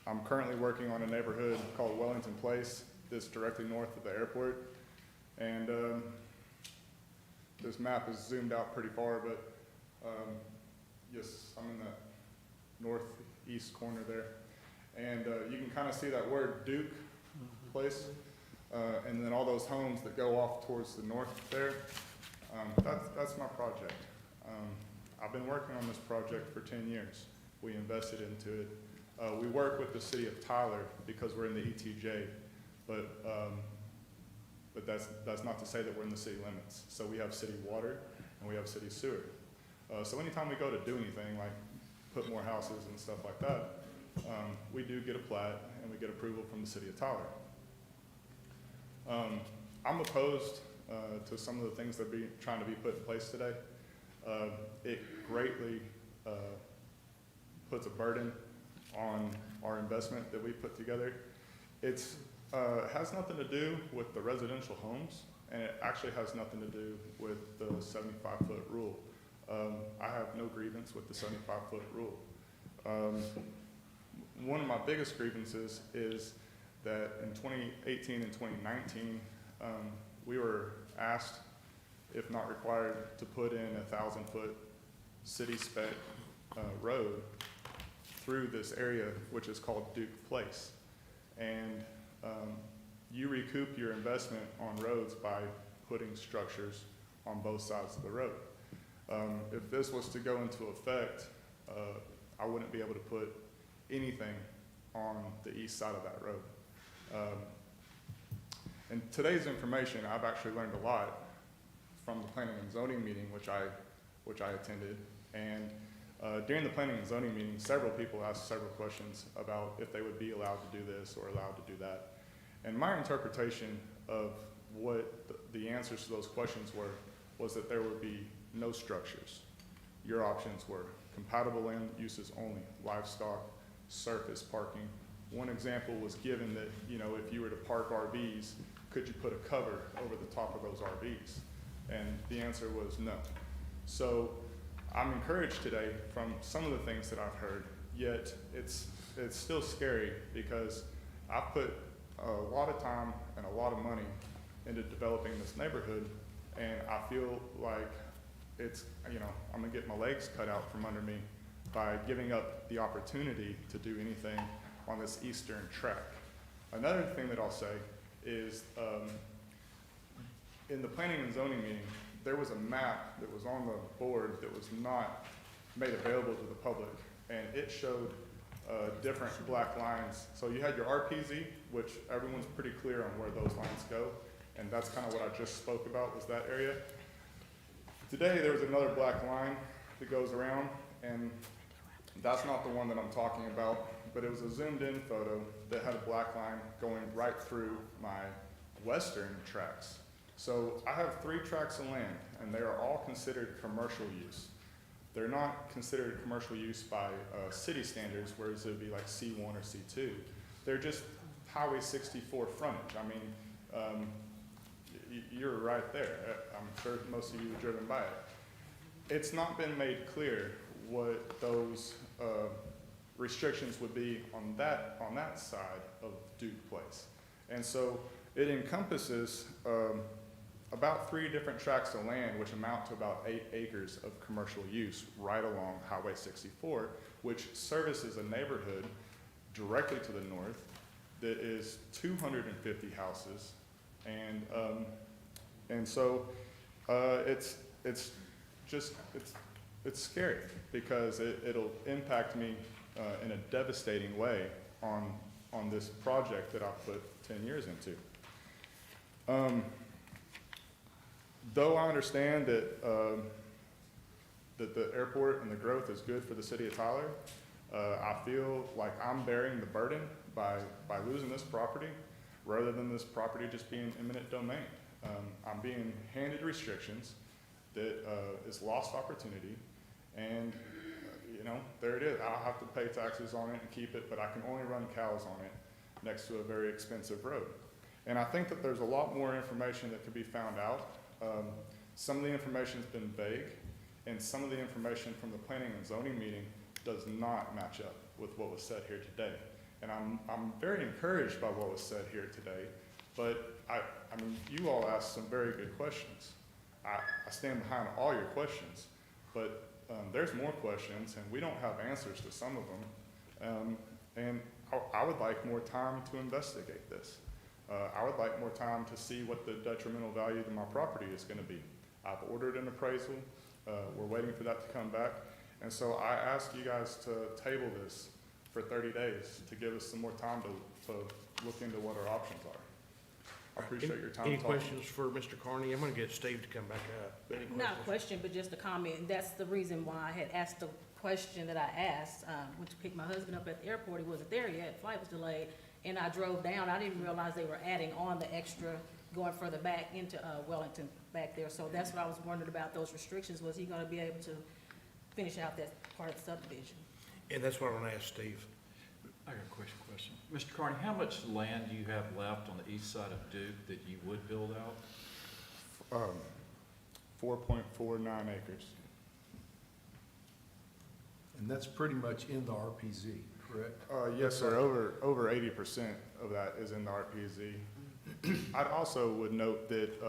I'm currently working on a neighborhood called Wellington Place. That's directly north of the airport. And this map is zoomed out pretty far, but yes, I'm in that northeast corner there. And you can kind of see that word Duke Place, and then all those homes that go off towards the north there. That's my project. I've been working on this project for 10 years. We invested into it. We work with the city of Tyler because we're in the ETJ, but that's not to say that we're in the city limits. So we have city water and we have city sewer. So anytime we go to do anything, like put more houses and stuff like that, we do get a plat and we get approval from the city of Tyler. I'm opposed to some of the things that are trying to be put in place today. It greatly puts a burden on our investment that we put together. It's has nothing to do with the residential homes, and it actually has nothing to do with the 75-foot rule. I have no grievance with the 75-foot rule. One of my biggest grievances is that in 2018 and 2019, we were asked, if not required, to put in a 1,000-foot city spec road through this area, which is called Duke Place. And you recoup your investment on roads by putting structures on both sides of the road. If this was to go into effect, I wouldn't be able to put anything on the east side of that road. In today's information, I've actually learned a lot from the planning and zoning meeting, which I attended. And during the planning and zoning meeting, several people asked several questions about if they would be allowed to do this or allowed to do that. And my interpretation of what the answers to those questions were was that there would be no structures. Your options were compatible land uses only, livestock, surface parking. One example was given that, you know, if you were to park RVs, could you put a cover over the top of those RVs? And the answer was no. So I'm encouraged today from some of the things that I've heard, yet it's still scary because I've put a lot of time and a lot of money into developing this neighborhood, and I feel like it's, you know, I'm gonna get my legs cut out from under me by giving up the opportunity to do anything on this eastern track. Another thing that I'll say is, in the planning and zoning meeting, there was a map that was on the board that was not made available to the public, and it showed different black lines. So you had your RPZ, which everyone's pretty clear on where those lines go, and that's kind of what I just spoke about, was that area. Today, there was another black line that goes around, and that's not the one that I'm talking about, but it was a zoomed-in photo that had a black line going right through my western tracts. So I have 3 tracts of land, and they are all considered commercial use. They're not considered commercial use by city standards, whereas it would be like C1 or C2. They're just Highway 64 frontage. I mean, you're right there. I'm sure most of you have driven by it. It's not been made clear what those restrictions would be on that side of Duke Place. And so it encompasses about 3 different tracts of land, which amount to about 8 acres of commercial use right along Highway 64, which services a neighborhood directly to the north that is 250 houses. And so it's scary because it'll impact me in a devastating way on this project that I've put 10 years into. Though I understand that that the airport and the growth is good for the city of Tyler, I feel like I'm bearing the burden by losing this property rather than this property just being eminent domain. I'm being handed restrictions that is lost opportunity, and you know, there it is. I'll have to pay taxes on it and keep it, but I can only run cows on it next to a very expensive road. And I think that there's a lot more information that could be found out. Some of the information's been vague, and some of the information from the planning and zoning meeting does not match up with what was said here today. And I'm very encouraged by what was said here today, but I mean, you all asked some very good questions. I stand behind all your questions, but there's more questions, and we don't have answers to some of them. And I would like more time to investigate this. I would like more time to see what the detrimental value to my property is going to be. I've ordered an appraisal. We're waiting for that to come back. And so I ask you guys to table this for 30 days to give us some more time to look into what our options are. I appreciate your time. Any questions for Mr. Carney? I'm gonna get Steve to come back up. Any Not a questions? question, but just a comment, and that's the reason why I had asked the question that I asked, went to pick my husband up at the airport, he wasn't there yet, flight was delayed, and I drove down, I didn't realize they were adding on the extra, going further back into, Wellington back there. So that's what I was wondering about, those restrictions. Was he gonna be able to finish out that part of the subdivision? And that's what I'm gonna ask Steve. I got a question. Mr. Carney, how much land do you have left on the east side of Duke that you would build out? 4.49 acres. And that's pretty much in the RPZ, correct? Yes, sir, over 80% of that is in the RPZ. I also would note that,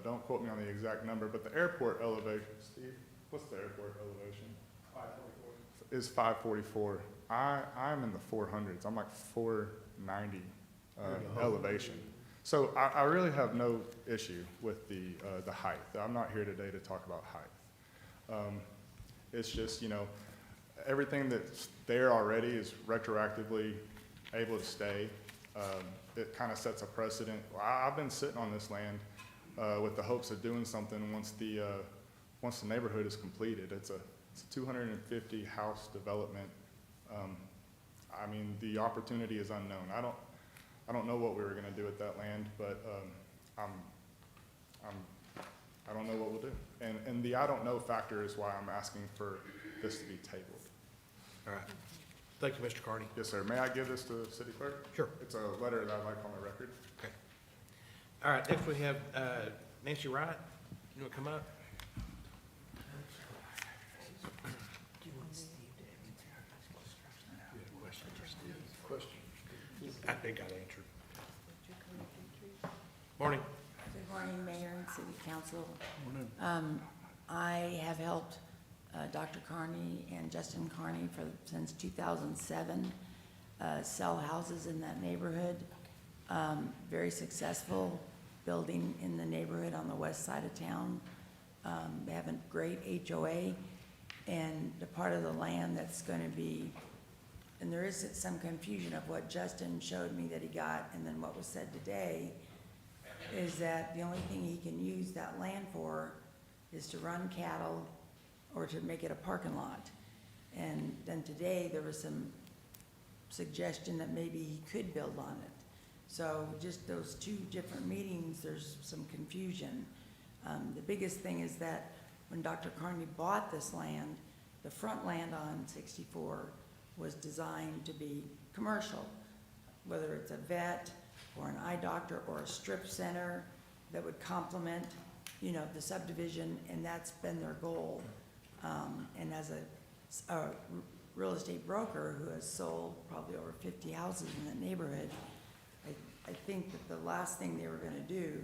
don't quote me on the exact number, but the airport elevation, Steve, what's the airport elevation? 544. Is 544. I'm in the 400s, I'm like 490 elevation. So I really have no issue with the height. I'm not here today to talk about height. It's just, you know, everything that's there already is retroactively able to stay. It kind of sets a precedent. I've been sitting on this land with the hopes of doing something once the neighborhood is completed. It's a 250 house development. I mean, the opportunity is unknown. I don't know what we were gonna do with that land, but I don't know what we'll do. And the I don't know factor is why I'm asking for this to be tabled. All right. Thank you, Mr. Carney. Yes, sir. May I give this to the city clerk? Sure. It's a letter that I'd like on the record. Okay. All right, next we have Nancy Wright. You want to come up? I think I answered. Morning. Good morning, Mayor and City Council. I have helped Dr. Carney and Justin Carney since 2007 sell houses in that neighborhood. Very successful building in the neighborhood on the west side of town. They have a great HOA, and the part of the land that's going to be, and there is some confusion of what Justin showed me that he got and then what was said today, is that the only thing he can use that land for is to run cattle or to make it a parking lot. And then today, there was some suggestion that maybe he could build on it. So just those two different meetings, there's some confusion. The biggest thing is that when Dr. Carney bought this land, the front land on 64 was designed to be commercial, whether it's a vet or an eye doctor or a strip center that would complement, you know, the subdivision, and that's been their goal. And as a real estate broker who has sold probably over 50 houses in the neighborhood, I think that the last thing they were gonna do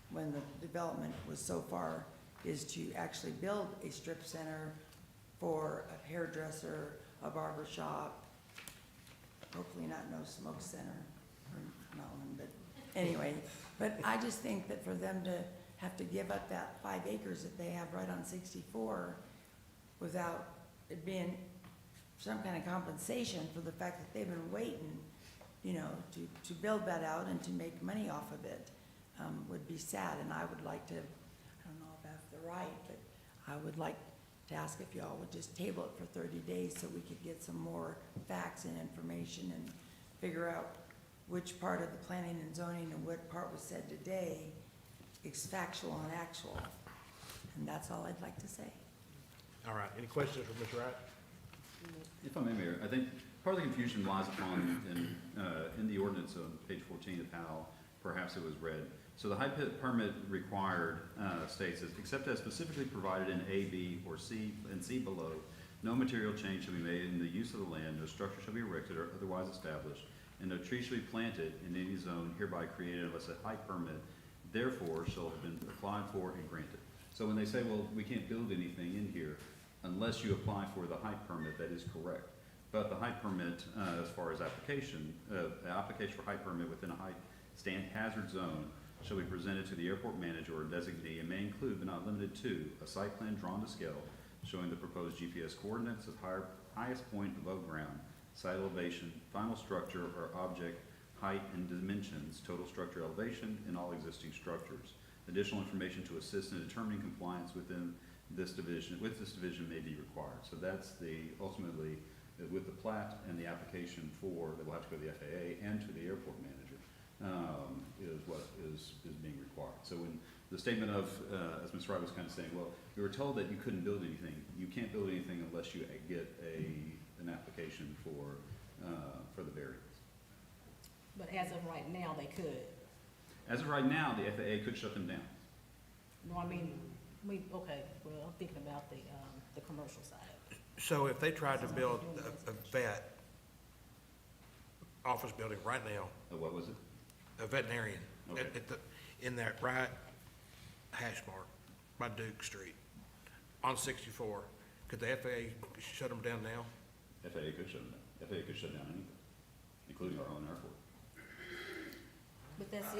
when the development was so far is to actually build a strip center for a hairdresser, a barber shop, hopefully not no smoke center, or not one, but anyway. But I just think that for them to have to give up that 5 acres that they have right on 64 without it being some kind of compensation for the fact that they've been waiting, you know, to build that out and to make money off of it, would be sad. And I would like to, I don't know if I have the right, but I would like to ask if y'all would just table it for 30 days so we could get some more facts and information and figure out which part of the planning and zoning and what part was said today is factual and actual. And that's all I'd like to say. All right, any questions for Ms. Wright? If I may, Mayor, I think part of the confusion lies upon in the ordinance on page 14 of how perhaps it was read. So the height permit required states, except as specifically provided in A, B, or C, and C below, no material change shall be made in the use of the land, no structure shall be erected or otherwise established, and no tree shall be planted in any zone hereby created unless a height permit therefore shall have been applied for and granted. So when they say, well, we can't build anything in here unless you apply for the height permit, that is correct. But the height permit, as far as application for height permit within a height hazard zone shall be presented to the airport manager or designee and may include, but not limited to, a site plan drawn to scale showing the proposed GPS coordinates of highest point above ground, site elevation, final structure or object height and dimensions, total structure elevation, and all existing structures. Additional information to assist in determining compliance within this division may be required. So that's ultimately with the plat and the application for, that will have to go to the FAA and to the airport manager, is what is being required. So when the statement of, as Ms. Wright was kind of saying, well, you were told that you couldn't build anything. You can't build anything unless you get an application for the variance. But as of right now, they could. As of right now, the FAA could shut them down. No, I mean, okay, well, I'm thinking about the commercial side. So if they tried to build a vet office building right now, What was it? a veterinarian, Okay. in that right hash mark by Duke Street on 64, could the FAA shut them down now? FAA could shut them down. FAA could shut down anything, including our own airport. But that's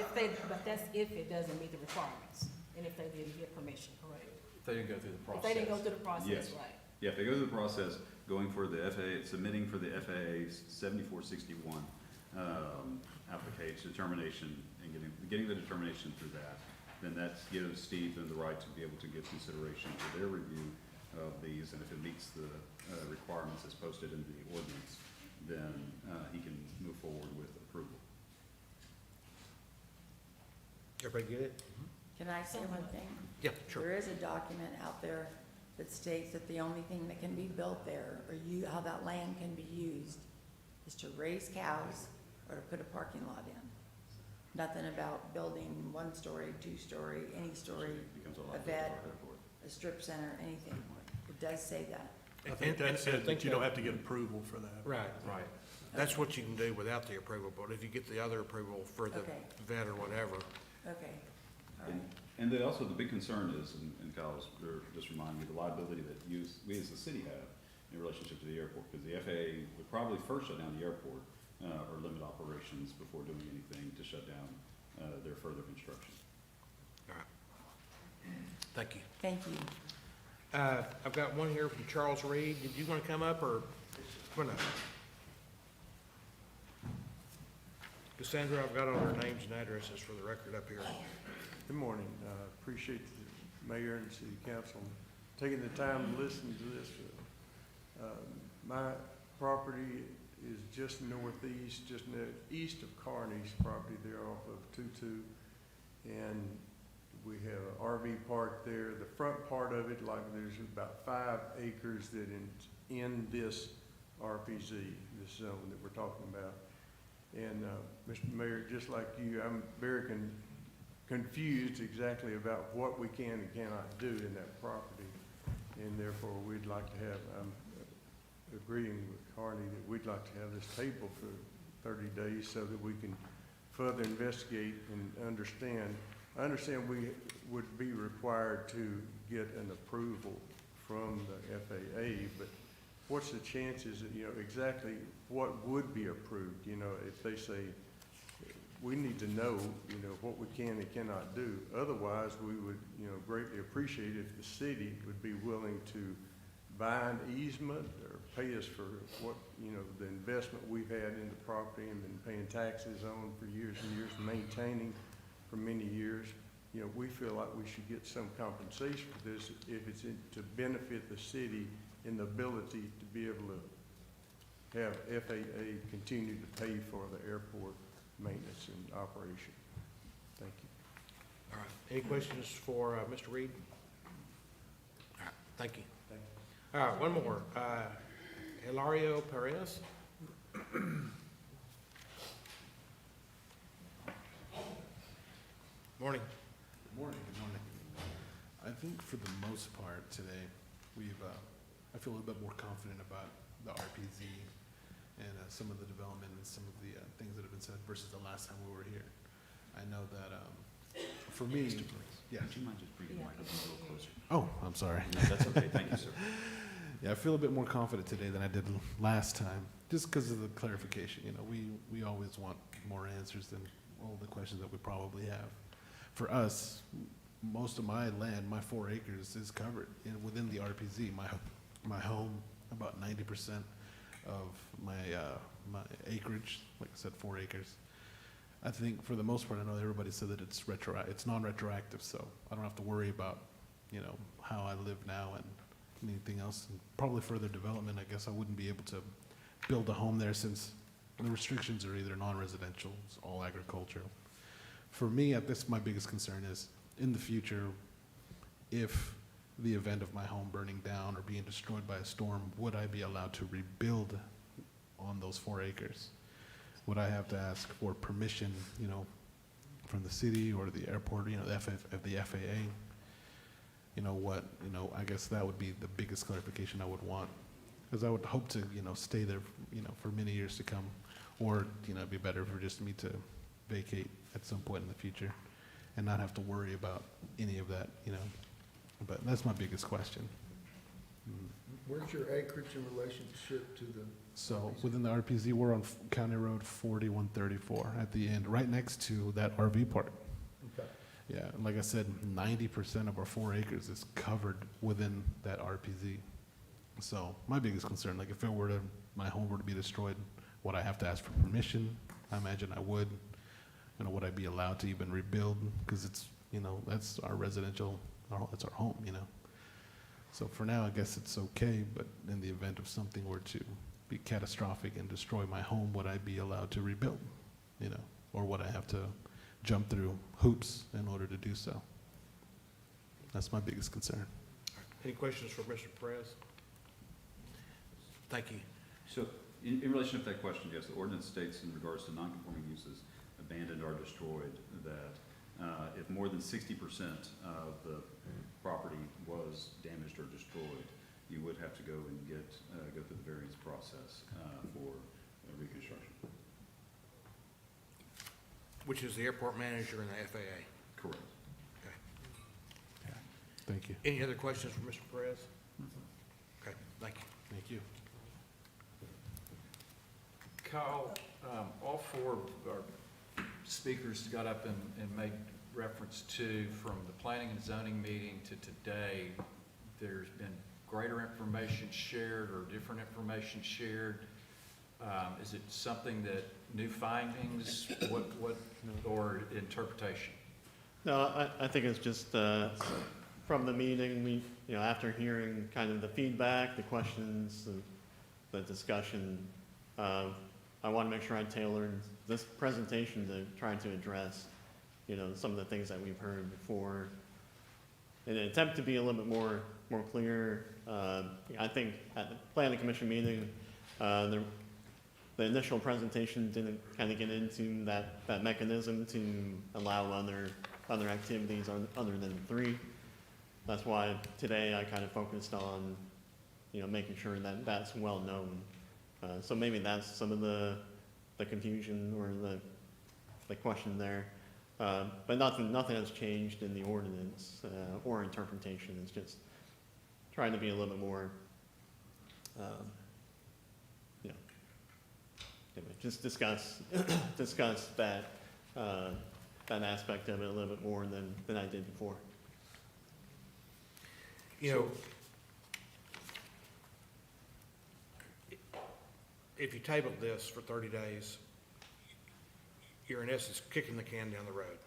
if it doesn't meet the requirements, and if they didn't get permission, correct? If they didn't go through the If process. they didn't go through the process, Yes. right? Yeah, if they go through the process, going for the FAA, submitting for the FAA's 7461 application, determination, and getting the determination through that, then that gives Steve the right to be able to give consideration to their review of these, and if it meets the requirements as posted in the ordinance, then he can move forward with approval. Everybody get it? Can I say one thing? Yeah, sure. There is a document out there that states that the only thing that can be built there, or how that land can be used, is to raise cows or to put a parking lot in. Nothing about building 1-story, 2-story, any story, Becomes a a lot of vet, our airport. a strip center, anything. It does say that. I think that And I said think that you don't that- have to get approval for that. Right. Right. That's what you can do without the approval, but if you get the other approval for the Okay. vet or whatever, Okay, all right. And then also the big concern is, and Kyle was just reminding me, the liability that we as the city have in relationship to the airport, because the FAA would probably first shut down the airport, or limit operations before doing anything to shut down, their further construction. all right. Thank you. Thank you. I've got one here from Charles Reed. Did you want to come up or? Come on up. Cassandra, I've got all their names and addresses for the record up here. Good morning. Appreciate the mayor and city council taking the time to listen to this. My property is just northeast, east of Carney's property there off of 22. And we have an RV park there. The front part of it, like there's about 5 acres that in this RPZ, this zone that we're talking about. And, Mr. Mayor, just like you, I'm very confused exactly about what we can and cannot do in that property. And therefore, we'd like to have, I'm agreeing with Carney that we'd like to have this table for 30 days so that we can further investigate and understand. I understand we would be required to get an approval from the FAA, but what's the chances that, exactly what would be approved? If they say, we need to know, what we can and cannot do. Otherwise, we would, greatly appreciate if the city would be willing to buy an easement or pay us for what, the investment we've had in the property and been paying taxes on for years and years, maintaining for many years. We feel like we should get some compensation for this if it's to benefit the city in the ability to be able to have FAA continue to pay for the airport maintenance and operation. Thank you. All right. Any questions for Mr. Reed? All right, thank you. Thank All right, one more. Hilario Perez? Morning. Good morning. Good morning. I think for the most part today, I feel a little bit more confident about the RPZ and some of the development and some of the things that have been said versus the last time we were here. I know that for me, yeah. Would you mind just bringing the microphone a little closer? Oh, I'm sorry. No, that's okay. Thank you, sir. Yeah, I feel a bit more confident today than I did last time, just because of the clarification. We always want more answers than all the questions that we probably have. For us, most of my land, my 4 acres, is covered within the RPZ. My home, about 90% of my acreage, like I said, 4 acres. I think for the most part, I know everybody said that it's non-retroactive, so I don't have to worry about, how I live now and anything else. And probably further development, I guess I wouldn't be able to build a home there since the restrictions are either non-residential, it's all agricultural. For me, my biggest concern is, in the future, if the event of my home burning down or being destroyed by a storm, would I be allowed to rebuild on those 4 acres? Would I have to ask for permission, from the city or the airport, the FAA? I guess that would be the biggest clarification I would want. Because I would hope to, stay there, for many years to come. Or, it'd be better for just me to vacate at some point in the future and not have to worry about any of that, But that's my biggest question. Where's your acreage in relationship to the? So within the RPZ, we're on County Road 4134 at the end, right next to that RV park. Okay. Yeah, like I said, 90% of our 4 acres is covered within that RPZ. So my biggest concern, like if my home were to be destroyed, would I have to ask for permission? I imagine I would. Would I be allowed to even rebuild? Because it's, that's our residential, that's our home, So for now, I guess it's okay, but in the event of something were to be catastrophic and destroy my home, would I be allowed to rebuild? Or would I have to jump through hoops in order to do so? That's my biggest concern. Any questions for Mr. Perez? Thank you. So, in relation to that question, yes, the ordinance states in regards to non-conforming uses, abandoned or destroyed, that if more than 60% of the property was damaged or destroyed, you would have to go and go through the variance process for reconstruction. Which is the airport manager and the FAA. Correct. Okay. Thank you. Any other questions for Mr. Perez? Okay, thank you. Thank you. Kyle, all 4 of our speakers got up and made reference to, from the planning and zoning meeting to today, there's been greater information shared or different information shared. Is it something that, new findings, what, or interpretation? No, I think it's just, from the meeting, after hearing kind of the feedback, the questions, the discussion, I want to make sure I tailored this presentation to try to address, some of the things that we've heard before. In an attempt to be a little bit more clear, I think at the planning commission meeting, the initial presentation didn't kind of get into that mechanism to allow other activities other than 3. That's why today I kind of focused on, making sure that that's well known. So maybe that's some of the confusion or the question there. But nothing has changed in the ordinance or interpretation. It's just trying to be a little bit more, just discuss that aspect of it a little bit more than I did before. If you tabled this for 30 days, you're in essence kicking the can down the road.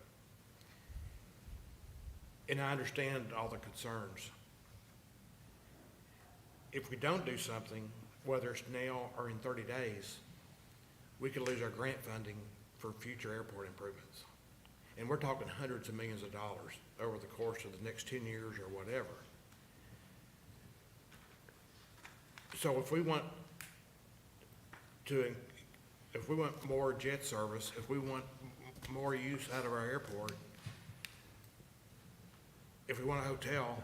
And I understand all the concerns. If we don't do something, whether it's now or in 30 days, we could lose our grant funding for future airport improvements. And we're talking hundreds of millions of dollars over the course of the next 10 years or whatever. So if we want more jet service, if we want more use out of our airport, if we want a hotel,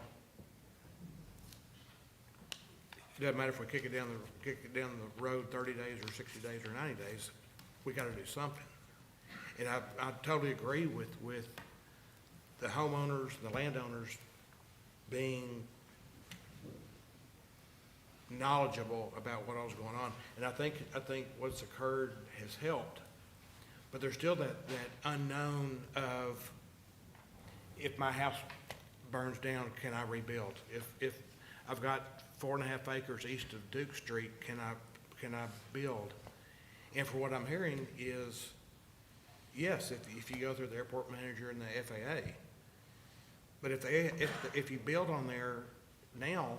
it doesn't matter if we kick it down the road 30 days or 60 days or 90 days, we gotta do something. And I totally agree with the homeowners, the landowners being knowledgeable about what was going on. And I think what's occurred has helped. But there's still that unknown of, if my house burns down, can I rebuild? If I've got 4.5 acres east of Duke Street, can I build? And for what I'm hearing is, yes, if you go through the airport manager and the FAA. But if you build on there now,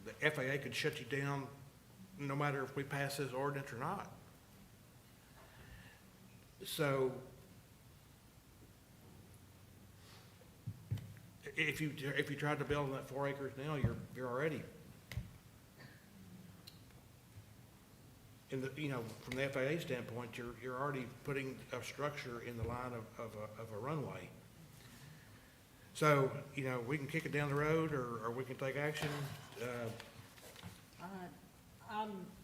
the FAA could shut you down no matter if we pass this ordinance or not. So if you tried to build on that 4 acres now, you're already in the, from the FAA standpoint, you're already putting a structure in the line of a runway. So, we can kick it down the road, or we can take action.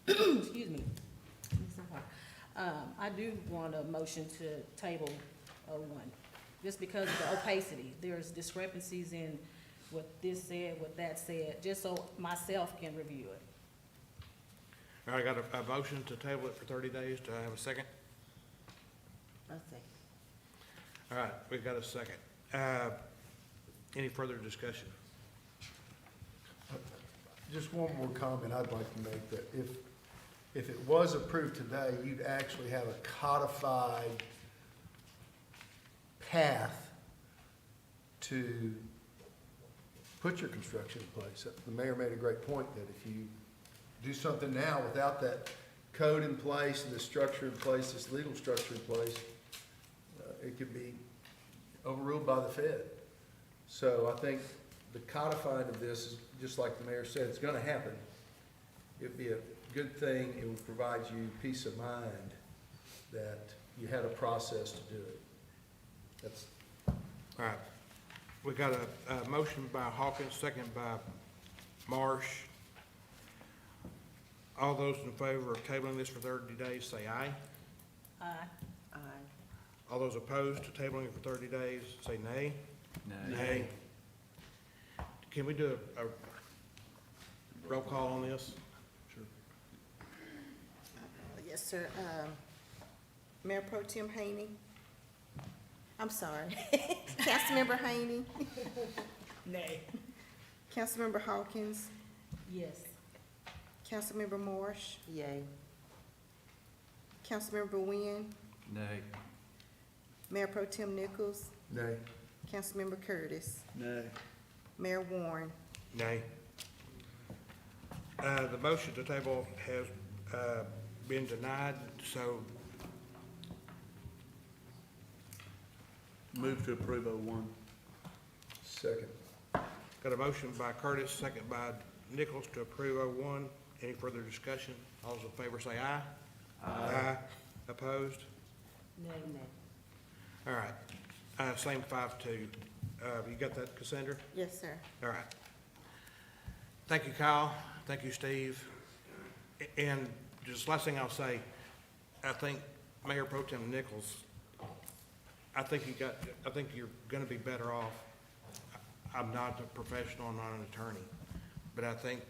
Excuse me. I'm so hot. I do want a motion to table 01, just because of the opacity. There's discrepancies in what this said, what that said, just so myself can review it. All right, I got a motion to table it for 30 days. Do I have a second? I'll say. All right, we've got a second. Any further discussion? Just one more comment I'd like to make, that if it was approved today, you'd actually have a codified path to put your construction in place. The mayor made a great point that if you do something now without that code in place and the structure in place, this legal structure in place, it could be overruled by the Fed. So I think the codifying of this is, just like the mayor said, it's gonna happen. It'd be a good thing. It would provide you peace of mind that you had a process to do it. That's. All right. We got a motion by Hawkins, second by Marsh. All those in favor of tabling this for 30 days, say aye. Aye. Aye. All those opposed to tabling it for 30 days, say nay. Nay. Can we do a roll call on this? Sure. Yes, sir. Mayor Pro Tem Haney? I'm sorry. Councilmember Haney? Nay. Councilmember Hawkins? Yes. Councilmember Marsh? Yay. Councilmember Wynn? Nay. Mayor Pro Tem Nichols? Nay. Councilmember Curtis? Nay. Mayor Warren? Nay. The motion to table has been denied, so Move to approve 01. Second. got a motion by Curtis, second by Nichols to approve 01. Any further discussion? All those in favor say aye. Aye. Opposed? Nay, nay. All right. Same 5-2. You got that, Cassandra? Yes, sir. All right. Thank you, Kyle. Thank you, Steve. And just last thing I'll say, I think Mayor Pro Tem Nichols, I think you're gonna be better off. I'm not a professional, I'm not an attorney, but I think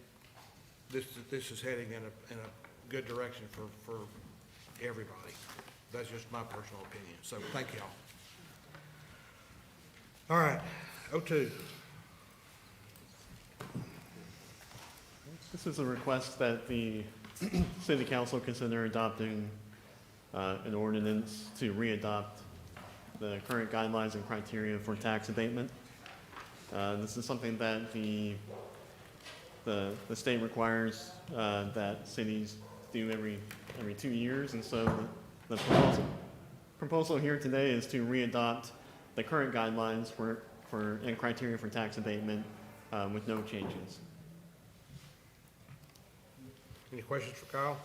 this is heading in a good direction for everybody. That's just my personal opinion. So thank y'all. All right, 02. This is a request that the city council consider adopting an ordinance to re-adopt the current guidelines and criteria for tax abatement. This is something that the state requires that cities do every 2 years, and so the proposal here today is to re-adopt the current guidelines and criteria for tax abatement with no changes. Any questions for Kyle?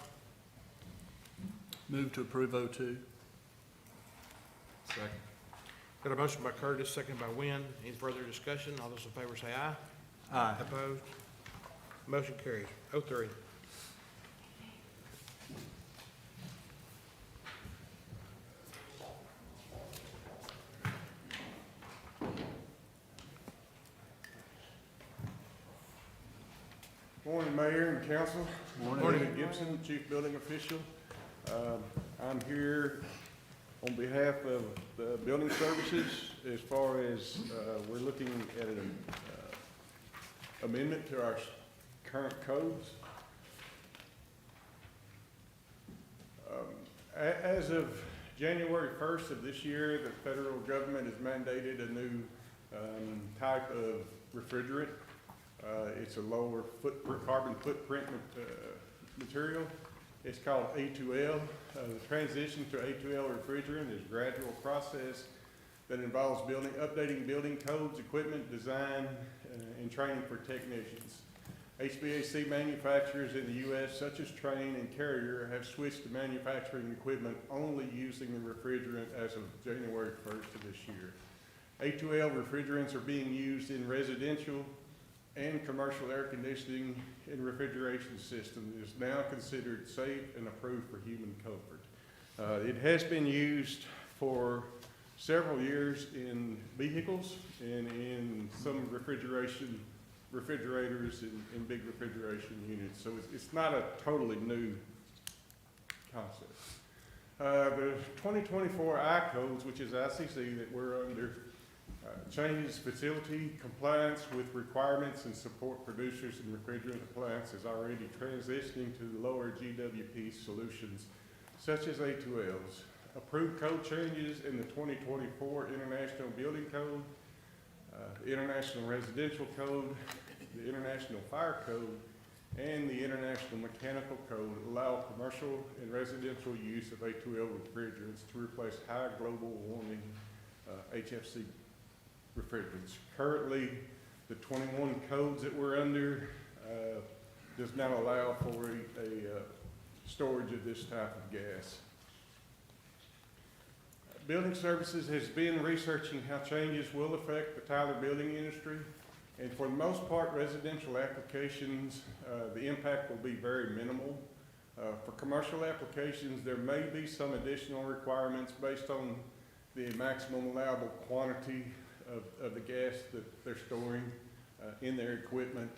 Move to approve 02. Second. Got a motion by Curtis, second by Wynn. Any further discussion? All those in favor say aye. Aye. Opposed? Motion carries. 03. Morning, Mayor and Council. Morning. David Gibson, Chief Building Official. I'm here on behalf of the Building Services as far as we're looking at an amendment to our current codes. As of January 1st of this year, the federal government has mandated a new type of refrigerant. It's a lower carbon footprint material. It's called A2L. The transition to A2L refrigerant is a gradual process that involves updating building codes, equipment design, and training for technicians. HVAC manufacturers in the U.S., such as Trane and Carrier, have switched to manufacturing equipment only using the refrigerant as of January 1st of this year. A2L refrigerants are being used in residential and commercial air conditioning and refrigeration systems. It is now considered safe and approved for human comfort. It has been used for several years in vehicles and in some refrigerators and big refrigeration units. So it's not a totally new concept. The 2024 I-codes, which is ICC that we're under, changes facility compliance with requirements and support producers in refrigerant appliances already transitioning to the lower GWP solutions, such as A2Ls. Approved code changes in the 2024 International Building Code, the International Residential Code, the International Fire Code, and the International Mechanical Code allow commercial and residential use of A2L refrigerants to replace high global warming HFC refrigerants. Currently, the 21 codes that we're under does not allow for a storage of this type of gas. Building Services has been researching how changes will affect the Tyler building industry, and for the most part, residential applications, the impact will be very minimal. For commercial applications, there may be some additional requirements based on the maximum allowable quantity of the gas that they're storing in their equipment.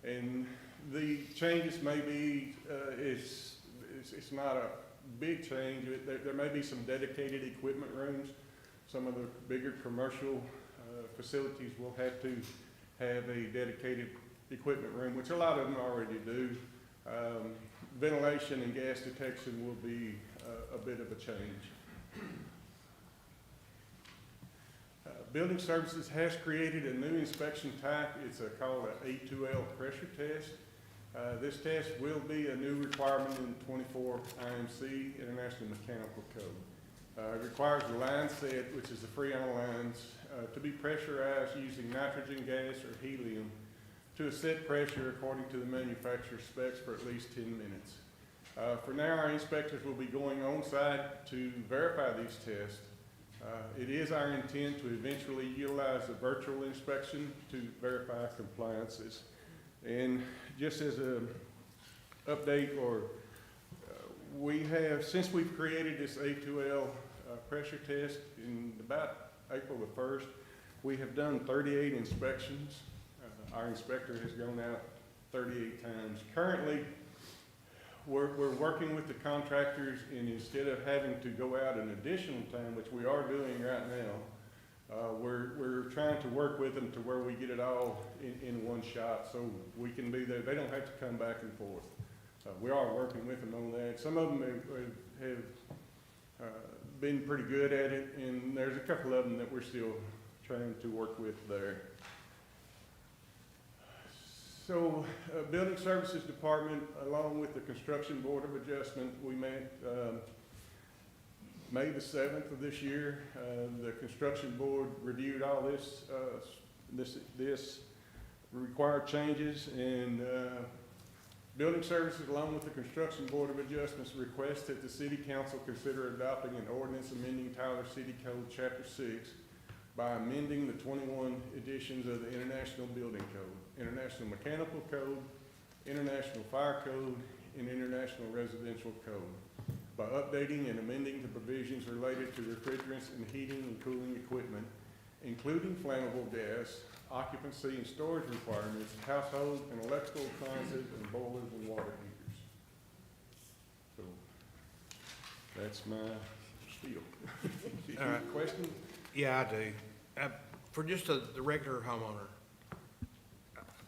And the changes may be, it's not a big change. There may be some dedicated equipment rooms. Some of the bigger commercial facilities will have to have a dedicated equipment room, which a lot of them already do. Ventilation and gas detection will be a bit of a change. Building Services has created a new inspection type. It's called an A2L pressure test. This test will be a new requirement in 24 IMC, International Mechanical Code. It requires the line set, which is the Freon lines, to be pressurized using nitrogen gas or helium to a set pressure according to the manufacturer's specs for at least 10 minutes. For now, our inspectors will be going on site to verify these tests. It is our intent to eventually utilize a virtual inspection to verify compliances. And just as an update, we have, since we've created this A2L pressure test in about April the 1st, we have done 38 inspections. Our inspector has gone out 38 times. Currently, we're working with the contractors, and instead of having to go out an additional time, which we are doing right now, we're trying to work with them to where we get it all in one shot so we can be there. They don't have to come back and forth. We are working with them on that. Some of them have been pretty good at it, and there's a couple of them that we're still trying to work with there. So, Building Services Department, along with the Construction Board of Adjustment, we met May the 7th of this year. The Construction Board reviewed all this required changes, and Building Services, along with the Construction Board of Adjustments, request that the City Council consider adopting an ordinance amending Tyler City Code Chapter 6 by amending the 21 editions of the International Building Code, International Mechanical Code, International Fire Code, and International Residential Code, by updating and amending the provisions related to refrigerants and heating and cooling equipment, including flammable gas, occupancy and storage requirements, household and electrical appliances, and boilers and water heaters. So that's my spiel. All right. Questions? Yeah, I do. For just the regular homeowner,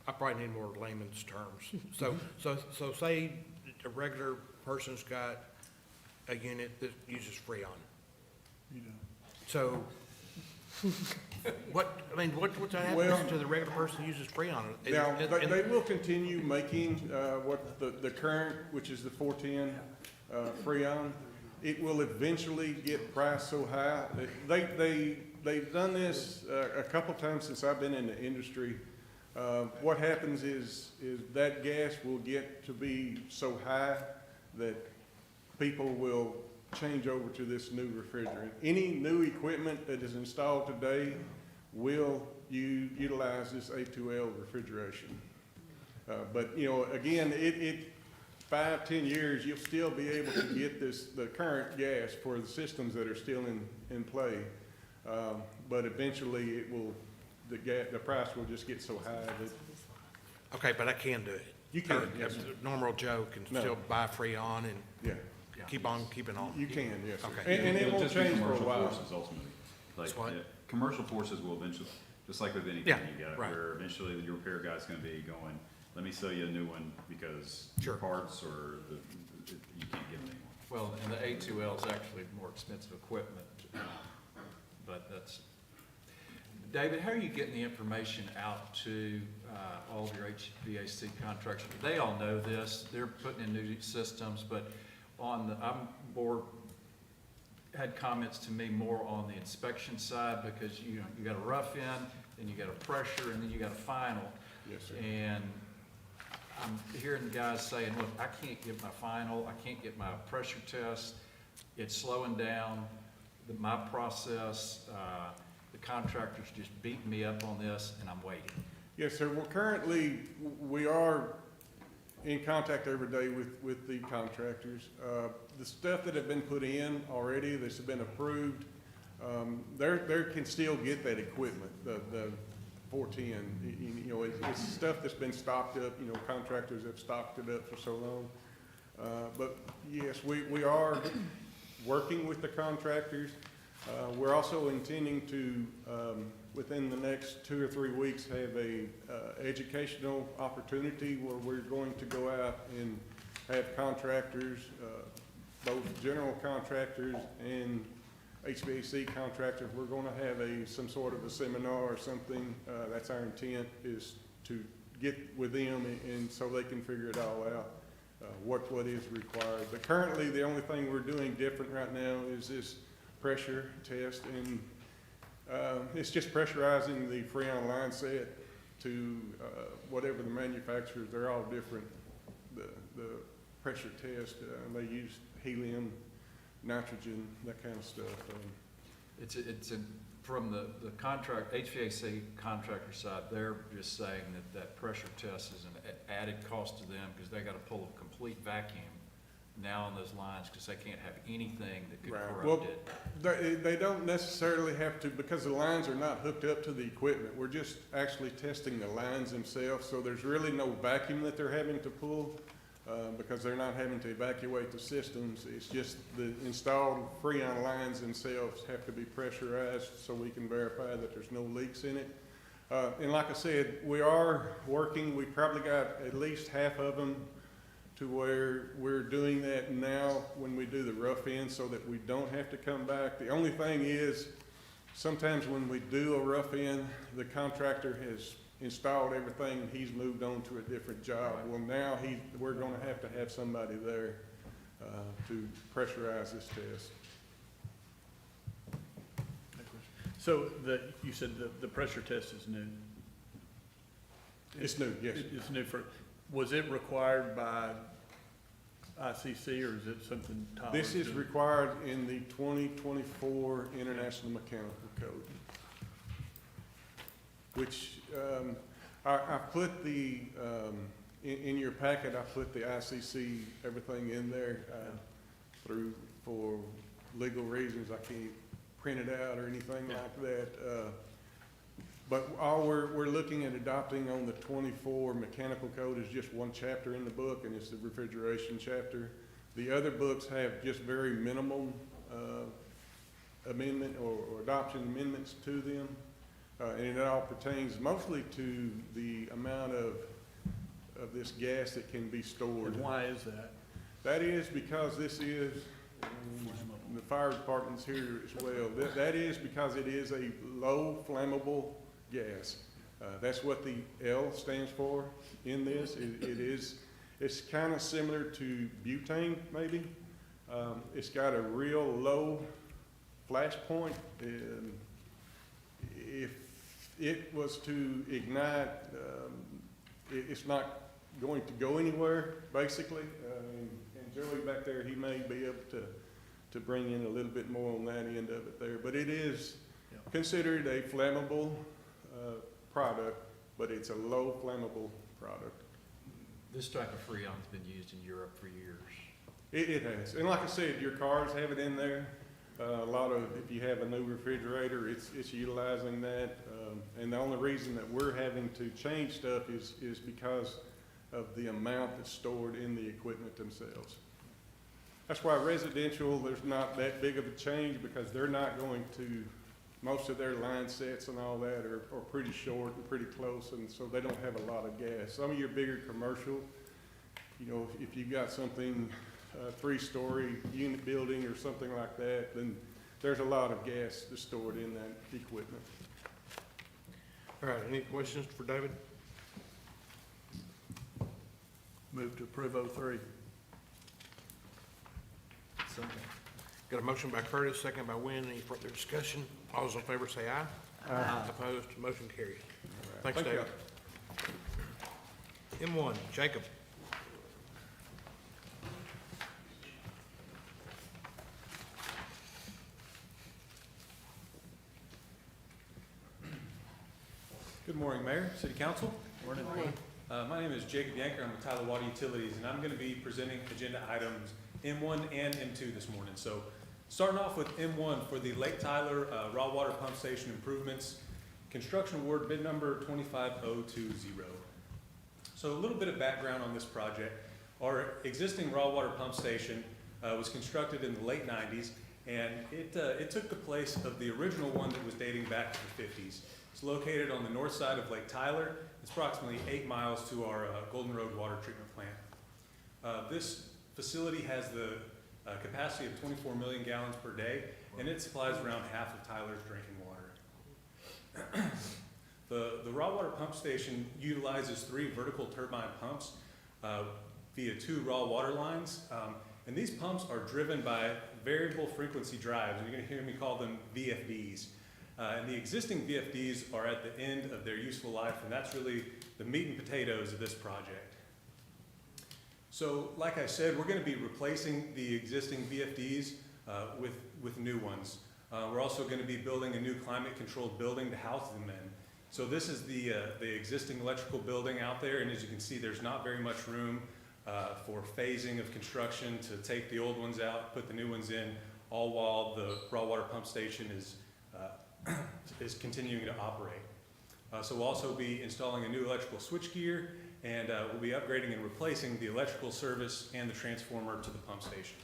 I probably need more layman's terms. So say a regular person's got a unit that uses Freon. You know, So What's that Well- happen to the regular person who uses Freon? Now, they will continue making, what the current, which is the 410, Freon. It will eventually get priced so high. They've done this, a couple times since I've been in the industry. What happens is that gas will get to be so high that people will change over to this new refrigerant. Any new equipment that is installed today will utilize this A2L refrigeration. But, you know, again, 5-10 years, you'll still be able to get the current gas for the systems that are still in play. But eventually it will, the price will just get so high that. Okay, but I can do it. You can, Or, yes, sir. Normal Joe can No. still buy Freon and Yeah, keep on keeping on. you can, yes, sir. Okay. And it It'll won't just be change for a commercial while. forces ultimately. Like, It's what? commercial forces will eventually, just like with anything Yeah, you got, right. where eventually your repair guy's gonna be going, let me sell you a new one because Sure. your parts or you can't get them anymore. Well, and the A2L is actually more expensive equipment, but that's, David, how are you getting the information out to all of your HVAC contractors? They all know this, they're putting in new systems, but I'm board, had comments to me more on the inspection side, because you got a rough in, then you got a pressure, and then you got a final. Yes, sir. And I'm hearing guys saying, look, I can't get my final, I can't get my pressure test, it's slowing down my process, the contractor's just beating me up on this, and I'm waiting. Yes, sir. Well, currently, we are in contact every day with the contractors. The stuff that have been put in already, that's been approved, they can still get that equipment, the 410. You know, it's stuff that's been stocked up, you know, contractors have stocked it up for so long. But yes, we are working with the contractors. We're also intending to, within the next 2 or 3 weeks, have a educational opportunity where we're going to go out and have contractors, both general contractors and HVAC contractors. We're going to have some sort of a seminar or something. That's our intent, is to get with them and so they can figure it all out, what is required. But currently, the only thing we're doing different right now is this pressure test, and it's just pressurizing the Freon line set to whatever the manufacturers. They're all different. The pressure test, they use helium, nitrogen, that kind of stuff. From the contract, HVAC contractor side, they're just saying that pressure test is an added cost to them, because they gotta pull a complete vacuum now on those lines, because they can't have anything that could Right. corrupt Well, it. they don't necessarily have to, because the lines are not hooked up to the equipment. We're just actually testing the lines themselves, so there's really no vacuum that they're having to pull, because they're not having to evacuate the systems. It's just the installed Freon lines themselves have to be pressurized so we can verify that there's no leaks in it. And like I said, we are working, we probably got at least half of them to where we're doing that now when we do the rough end, so that we don't have to come back. The only thing is, sometimes when we do a rough end, the contractor has installed everything and he's moved on to a different job. Well, now we're gonna have to have somebody there to pressurize this test. So you said the pressure test is new? It's new, yes. It's new was it required by ICC, or is it something Tyler? This is required in the 2024 International Mechanical Code, which I put in your packet, I put the ICC, everything in there for legal reasons. I can't print it out or anything like that. But all we're looking at adopting on the 24 Mechanical Code is just one chapter in the book, and it's the refrigeration chapter. The other books have just very minimal amendment or adoption amendments to them. And it all pertains mostly to the amount of this gas that can be stored. And why is that? That is because this is and the fire department's here as well. That is because it is a low flammable gas. That's what the L stands for in this. It's kind of similar to butane, maybe. It's got a real low flash point, and if it was to ignite, it's not going to go anywhere, basically. And Joey back there, he may be able to bring in a little bit more on that end of it there. But it is considered a flammable product, but it's a low flammable product. This type of freon's been used in Europe for years. It has. And like I said, your cars have it in there. A lot of, if you have a new refrigerator, it's utilizing that. And the only reason that we're having to change stuff is because of the amount that's stored in the equipment themselves. That's why residential, there's not that big of a change, because they're not going to, most of their line sets and all that are pretty short and pretty close, and so they don't have a lot of gas. Some of your bigger commercial, you know, if you've got something, 3-story unit building or something like that, then there's a lot of gas that's stored in that equipment. All right, any questions for David? Move to approve 03. Got a motion by Curtis, second by Wynn. Any further discussion? All those in favor say aye. Aye. Opposed, motion carries. Thanks, Thank you. David. M1, Jacob. Good morning, Mayor, City Council. Morning. My name is Jacob Yanker. I'm with Tyler Water Utilities, and I'm going to be presenting agenda items M1 and M2 this morning. So starting off with M1 for the Lake Tyler raw water pump station improvements, construction award bid number 25020. So a little bit of background on this project. Our existing raw water pump station was constructed in the late 90s, and it took the place of the original one that was dating back to the 50s. It's located on the north side of Lake Tyler. It's approximately 8 miles to our Golden Road water treatment plant. This facility has the capacity of 24 million gallons per day, and it supplies around half of Tyler's drinking water. The raw water pump station utilizes 3 vertical turbine pumps via 2 raw water lines. And these pumps are driven by variable frequency drives, and you're going to hear me call them VFDs. And the existing VFDs are at the end of their useful life, and that's really the meat and potatoes of this project. So, like I said, we're going to be replacing the existing VFDs with new ones. We're also going to be building a new climate-controlled building to house them in. So this is the existing electrical building out there, and as you can see, there's not very much room for phasing of construction to take the old ones out, put the new ones in, all while the raw water pump station is continuing to operate. So we'll also be installing a new electrical switchgear, and we'll be upgrading and replacing the electrical service and the transformer to the pump station.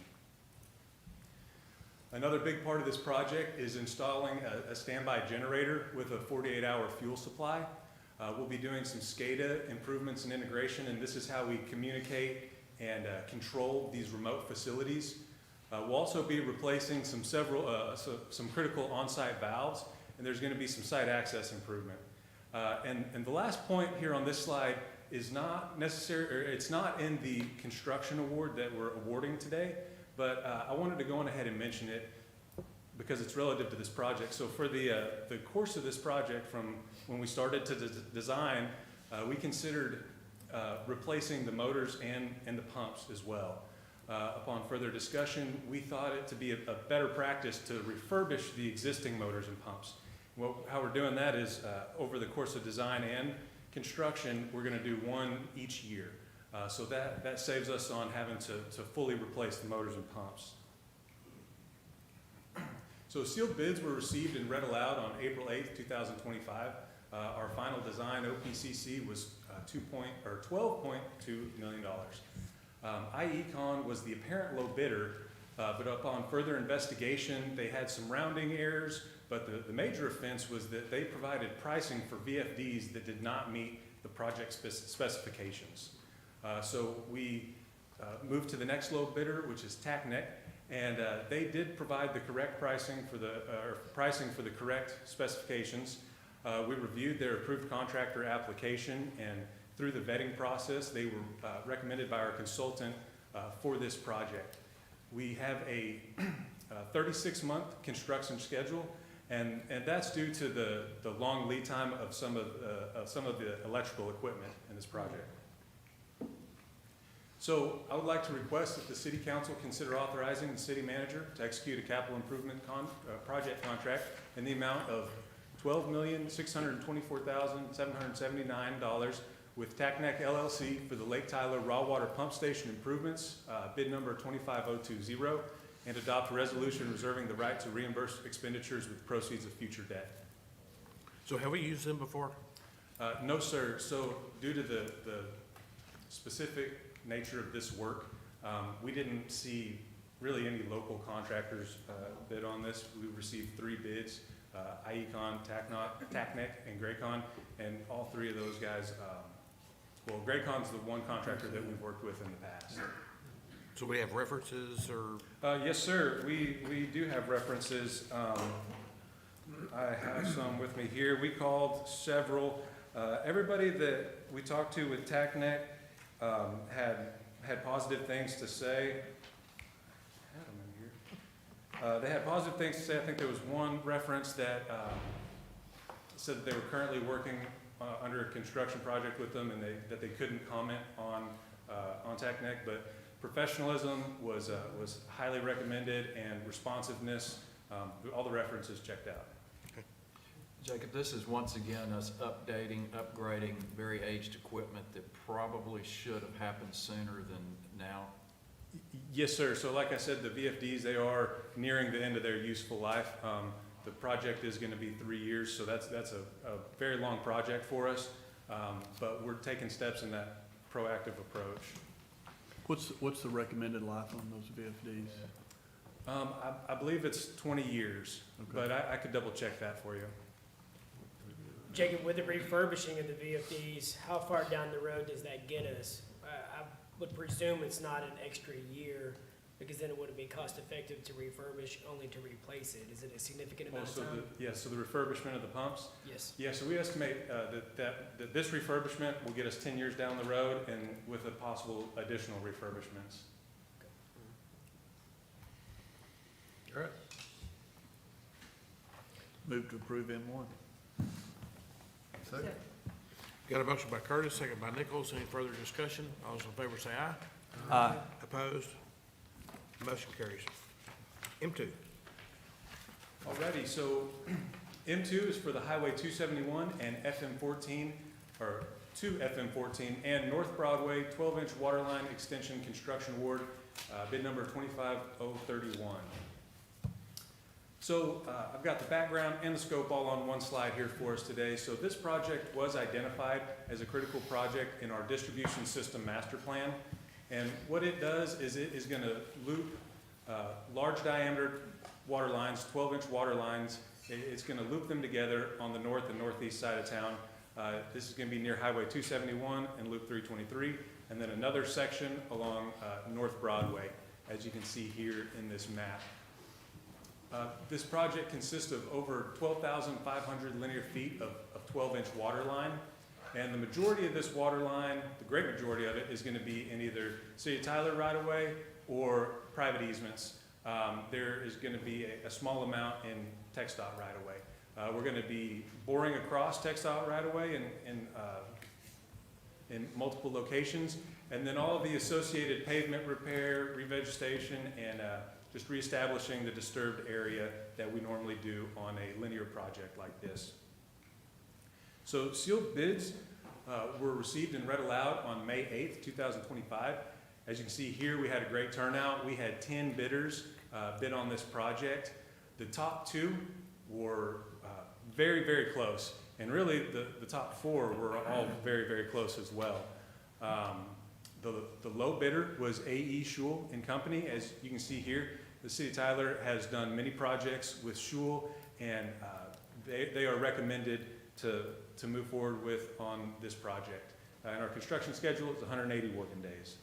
Another big part of this project is installing a standby generator with a 48-hour fuel supply. We'll be doing some SCADA improvements and integration, and this is how we communicate and control these remote facilities. We'll also be replacing some critical on-site valves, and there's going to be some site access improvement. And the last point here on this slide is not necessary, or it's not in the construction award that we're awarding today, but I wanted to go on ahead and mention it because it's relative to this project. So for the course of this project, from when we started to design, we considered replacing the motors and the pumps as well. Upon further discussion, we thought it to be a better practice to refurbish the existing motors and pumps. How we're doing that is over the course of design and construction, we're going to do one each year. So that saves us on having to fully replace the motors and pumps. So sealed bids were received and read aloud on April 8th, 2025. Our final design OPCC was $12.2 million. IECON was the apparent low bidder, but upon further investigation, they had some rounding errors, but the major offense was that they provided pricing for VFDs that did not meet the project specifications. So we moved to the next low bidder, which is TACNEC, And they did provide the correct pricing for the correct specifications. We reviewed their approved contractor application, and through the vetting process, they were recommended by our consultant for this project. We have a 36-month construction schedule, and that's due to the long lead time of some of the electrical equipment in this project. So I would like to request that the city council consider authorizing the city manager to execute a capital improvement project contract in the amount of $12,624,779 with TACNEC LLC for the Lake Tyler Raw Water Pump Station improvements, bid number 25020, and adopt a resolution reserving the right to reimburse expenditures with proceeds of future debt. So have we used them before? No, sir. So due to the specific nature of this work, we didn't see really any local contractors bid on this. We received 3 bids, IECON, TACNEC, and Graycon, and all 3 of those guys, well, Graycon's the one contractor that we've worked with in the past. So we have references or? Yes, sir. We do have references. I have some with me here. We called several. Everybody that we talked to with TACNEC had positive things to say. I had them in here. They had positive things to say. I think there was one reference that said that they were currently working under a construction project with them, and that they couldn't comment on TACNEC, but professionalism was highly recommended, and responsiveness, all the references checked out. Jacob, this is once again us updating, upgrading very aged equipment that probably should have happened sooner than now. Yes, sir. So like I said, the VFDs, they are nearing the end of their useful life. The project is going to be 3 years, so that's a very long project for us, but we're taking steps in that proactive approach. What's the recommended life on those VFDs? I believe it's 20 years, Okay. but I could double check that for you. Jacob, with the refurbishing of the VFDs, how far down the road does that get us? I would presume it's not an extra year, because then it wouldn't be cost effective to refurbish, only to replace it. Is it a significant amount of time? So the refurbishment of the pumps? Yes. Yeah, so we estimate that this refurbishment will get us 10 years down the road, and with a possible additional refurbishments. All right. Move to approve M1. Second. Got a motion by Curtis, second by Nichols. Any further discussion? All those in favor say aye. Aye. Opposed? Motion carries. M2. Alrighty, so M2 is for the Highway 271 and FM14, or to FM14, and North Broadway 12-inch water line extension construction award, bid number 25031. So I've got the background and the scope all on one slide here for us today. So this project was identified as a critical project in our distribution system master plan. And what it does is it is going to loop large diameter water lines, 12-inch water lines. It's going to loop them together on the north and northeast side of town. This is going to be near Highway 271 and Loop 323, and then another section along North Broadway, as you can see here in this map. This project consists of over 12,500 linear feet of 12-inch water line. And the majority of this water line, the great majority of it, is going to be in either City of Tyler right-of-way or private easements. There is going to be a small amount in TxDOT right-of-way. We're going to be boring across TxDOT right-of-way in multiple locations, and then all of the associated pavement repair, revegetation, and just reestablishing the disturbed area that we normally do on a linear project like this. So sealed bids were received and read aloud on May 8th, 2025. As you can see here, we had a great turnout. We had 10 bidders bid on this project. The top 2 were very, very close. And really, the top 4 were all very, very close as well. The low bidder was A.E. Schul and Company. As you can see here, the City of Tyler has done many projects with Schul, and they are recommended to move forward with on this project. And our construction schedule is 180 working days.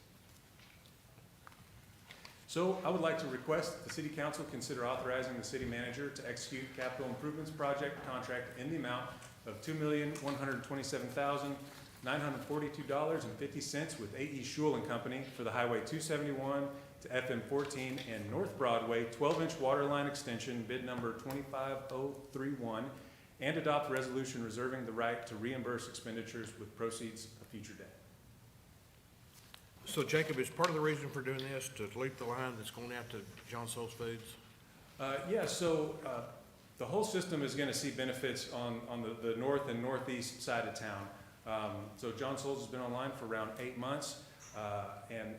So I would like to request that the city council consider authorizing the city manager to execute capital improvements project contract in the amount of $2,127,942.50 with A.E. Schul and Company for the Highway 271 to FM 14 and North Broadway 12-inch water line extension, bid number 25031, and adopt a resolution reserving the right to reimburse expenditures with proceeds a future day. So Jacob, is part of the reason for doing this to delete the line that's going out to John Souls Foods? The whole system is gonna see benefits on the north and northeast side of town. So John Souls has been online for around 8 months, and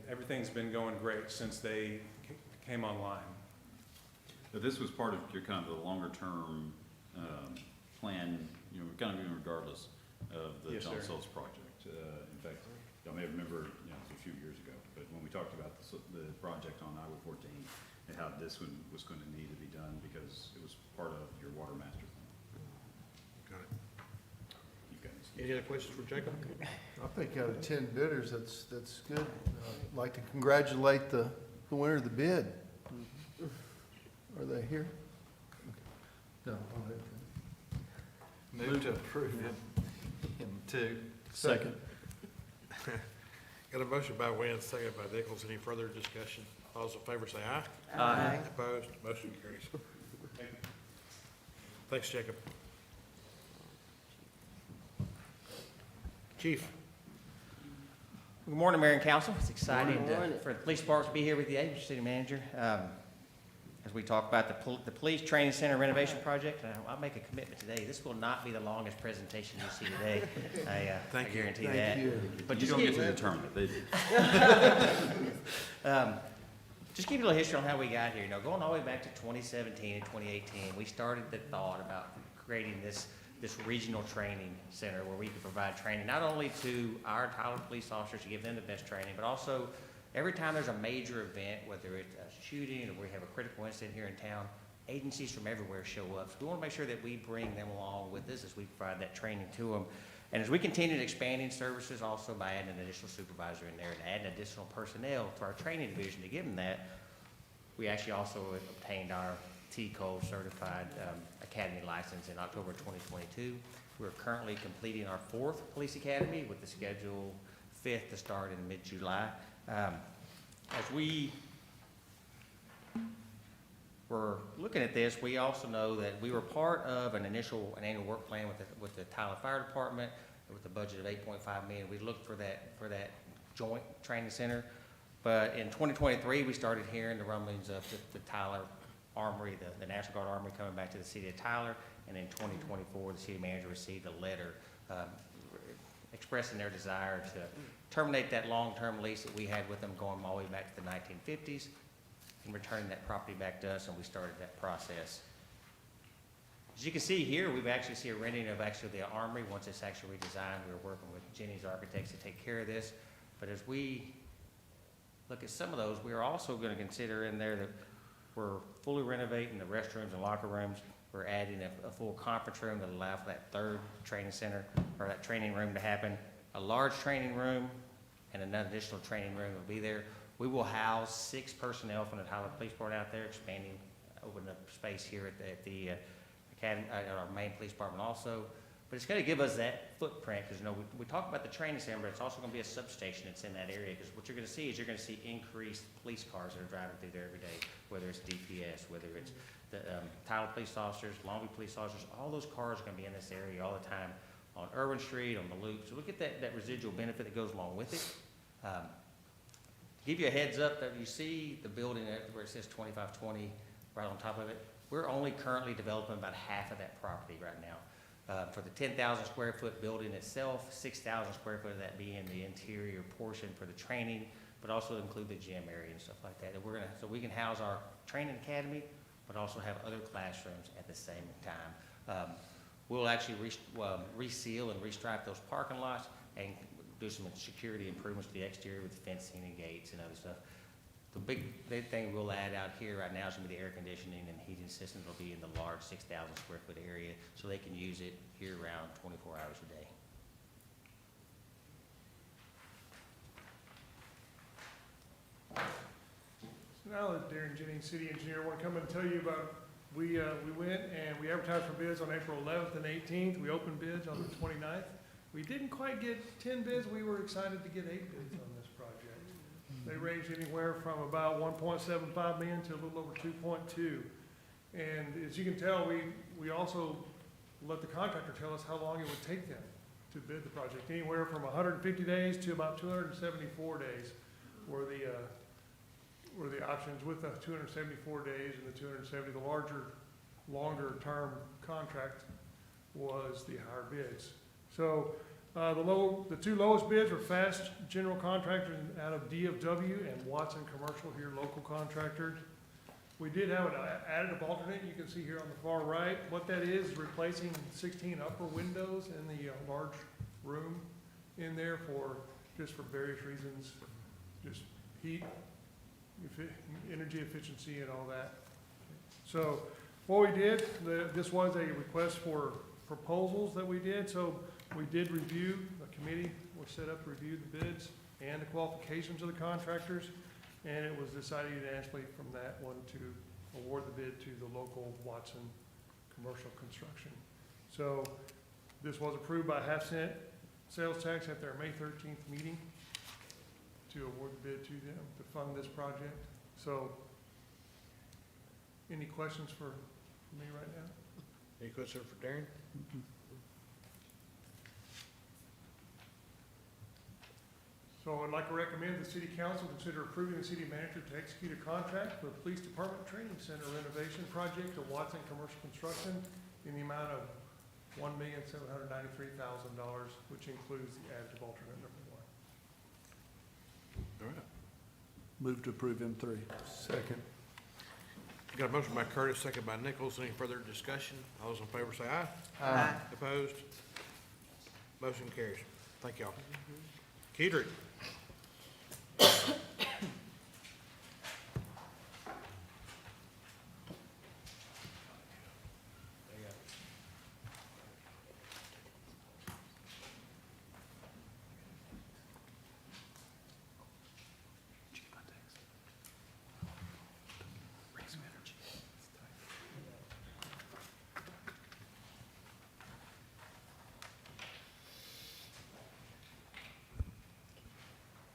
everything's been going great since they came online. But this was part of your kind of the longer-term plan, you know, kind of even regardless of the Yes, John sir. Souls project. In fact, y'all may remember, you know, it was a few years ago, but when we talked about the project on Highway 14, and how this one was going to need to be done because it was part of your water master plan. Got it. You guys. Any other questions for Jacob? I think out of 10 bidders, that's good. I'd like to congratulate the winner of the bid. Are they here? No. Move to approve it. Two. Second. Got a motion by Wynn, second by Nichols. Any further discussion? All those in favor say aye. Aye. Opposed? Motion carries. Thanks, Jacob. Chief? Good morning, Mayor and Council. It's exciting Good morning. for the police department to be here with you today, Mr. City Manager. As we talk about the police training center renovation project, I'll make a commitment today. This will not be the longest presentation you see today. I Thank you. guarantee that. Thank you. But You just don't give, get to determine it, they do. just give you a little history on how we got here. You know, going all the way back to 2017 and 2018, we started the thought about creating this regional training center where we could provide training not only to our Tyler police officers to give them the best training, but also every time there's a major event, whether it's a shooting or we have a critical incident here in town, agencies from everywhere show up. So we want to make sure that we bring them along with us as we provide that training to them. And as we continue expanding services, also by adding an additional supervisor in there and adding additional personnel to our training division to give them that, we actually also obtained our TCO certified academy license in October 2022. We're currently completing our 4th police academy with the schedule 5th to start in mid-July. As we were looking at this, we also know that we were part of an annual work plan with the Tyler Fire Department with a budget of $8.5 million. We looked for that joint training center. But in 2023, we started hearing the rumblings of the Tyler Armory, the National Guard Armory coming back to the city of Tyler. And in 2024, the city manager received a letter expressing their desire to terminate that long-term lease that we had with them going all the way back to the 1950s and returning that property back to us, and we started that process. As you can see here, we've actually seen a rendering of the armory once it's actually redesigned. We're working with Jenny's Architects to take care of this. But as we look at some of those, we are also going to consider in there that we're fully renovating the restrooms and locker rooms. We're adding a full conference room that allow for that 3rd training center or that training room to happen. A large training room and another additional training room will be there. We will house 6 personnel from the Tyler Police Department out there, expanding, opening up space here at the academy, at our main police department also. But it's going to give us that footprint because, you know, we talk about the training center, but it's also going to be a substation that's in that area because what you're going to see is you're going to see increased police cars that are driving through there every day, whether it's DPS, whether it's the Tyler police officers, Longview police officers, all those cars are going to be in this area all the time on Irwin Street, on the loop. So look at that residual benefit that goes along with it. To give you a heads up that you see the building where it says 2520 right on top of it, we're only currently developing about half of that property right now. For the 10,000 square foot building itself, 6,000 square foot of that being the interior portion for the training, but also include the gym area and stuff like that. So we can house our training academy, but also have other classrooms at the same time. We'll actually reseal and restripe those parking lots and do some security improvements to the exterior with fencing and gates and other stuff. The big thing we'll add out here right now is going to be the air conditioning and heating system. It'll be in the large 6,000 square foot area so they can use it year-round, 24 hours a day. Well, Darren Jennings, city engineer, I want to come and tell you about, we went and we advertised for bids on April 11th and 18th. We opened bids on the 29th. We didn't quite get 10 bids. We were excited to get 8 bids on this project. They ranged anywhere from about 1.75 million to a little over 2.2. And as you can tell, we also let the contractor tell us how long it would take them to bid the project. Anywhere from 150 days to about 274 days were the options. With the 274 days and the 270, the longer term contract was the higher bids. So the two lowest bids were Fast General Contractors out of DFW and Watson Commercial, here local contractor. We did have an additive alternate, you can see here on the far right. What that is replacing 16 upper windows in the large room in there just for various reasons, just heat, energy efficiency and all that. So what we did, this was a request for proposals that we did. So we did review, a committee was set up to review the bids and the qualifications of the contractors. And it was decided unanimously from that one to award the bid to the local Watson Commercial Construction. So this was approved by half-cent sales tax at their May 13th meeting to award the bid to them to fund this project. So any questions for me right now? Any questions for Darren? So I'd like to recommend the city council consider approving the city manager to execute a contract for the police department training center renovation project of Watson Commercial Construction in the amount of $1,793,000, which includes the additive alternate number 1. All right. Move to approve M3. Second. Got a motion by Curtis, second by Nichols. Any further discussion? All those in favor say aye. Aye. Opposed? Motion carries. Thank y'all. Kedrick.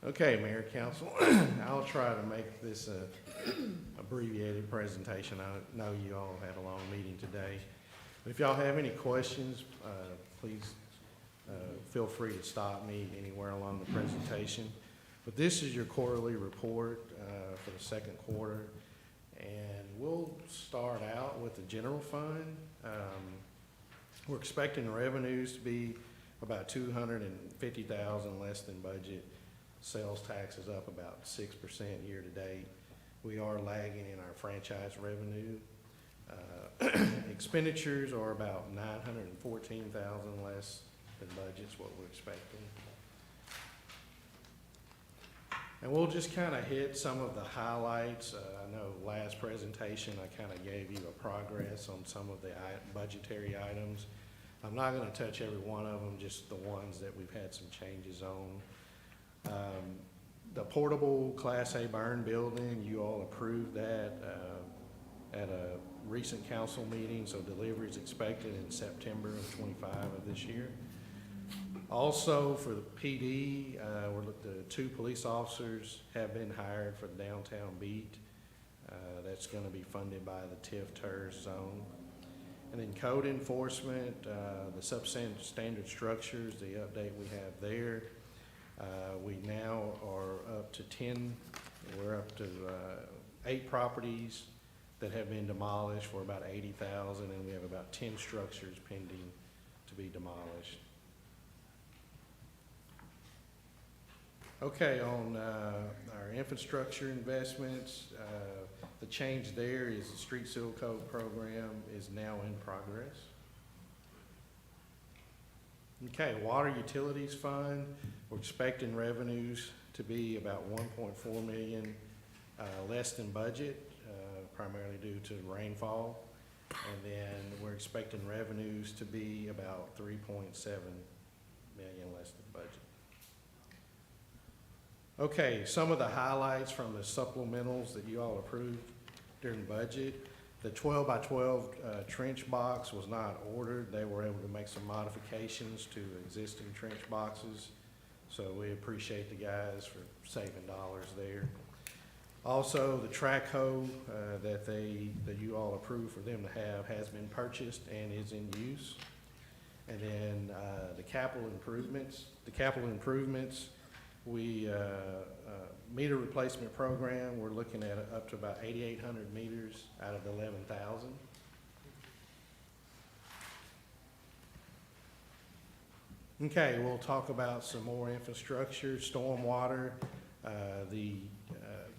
Okay, Mayor, Council, I'll try to make this a abbreviated presentation. I know you all had a long meeting today. If y'all have any questions, please feel free to stop me anywhere along the presentation. But this is your quarterly report for the second quarter, and we'll start out with the general fund. We're expecting revenues to be about $250,000 less than budget. Sales tax is up about 6% year to date. We are lagging in our franchise revenue. Expenditures are about $914,000 less than budget's what we're expecting. And we'll just kind of hit some of the highlights. I know last presentation I kind of gave you a progress on some of the budgetary items. I'm not going to touch every one of them, just the ones that we've had some changes on. The portable Class A burn building, you all approved that at a recent council meeting, so delivery is expected in September of 25 of this year. Also, for the PD, the 2 police officers have been hired for the downtown beat. That's going to be funded by the TIF-TERS zone. And then code enforcement, the substandard structures, the update we have there. We now are up to 10, we're up to 8 properties that have been demolished for about $80,000, and we have about 10 structures pending to be demolished. Okay, on our infrastructure investments, the change there is the street seal coat program is now in progress. Okay, water utilities fund, we're expecting revenues to be about 1.4 million less than budget, primarily due to rainfall. And then we're expecting revenues to be about 3.7 million less than budget. Okay, some of the highlights from the supplementals that you all approved during budget. The 12 by 12 trench box was not ordered. They were able to make some modifications to existing trench boxes. So we appreciate the guys for saving dollars there. Also, the track hoe that you all approved for them to have has been purchased and is in use. And then the capital improvements, we meter replacement program, we're looking at up to about 8,800 meters out of 11,000. Okay, we'll talk about some more infrastructure, stormwater. The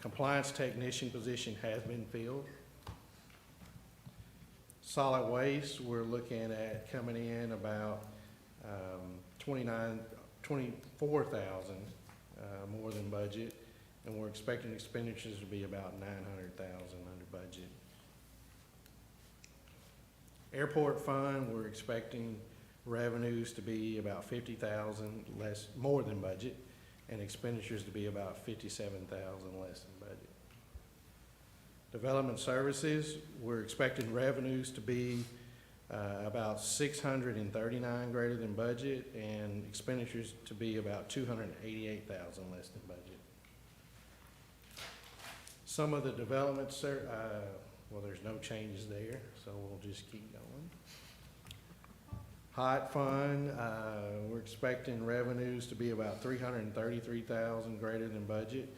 compliance technician position has been filled. Solid waste, we're looking at coming in about 24,000 more than budget, and we're expecting expenditures to be about 900,000 under budget. Airport fund, we're expecting revenues to be about 50,000 more than budget, and expenditures to be about 57,000 less than budget. Development services, we're expecting revenues to be about 639 greater than budget, and expenditures to be about 288,000 less than budget. Some of the development, well, there's no changes there, so we'll just keep going. Hot fund, we're expecting revenues to be about 333,000 greater than budget,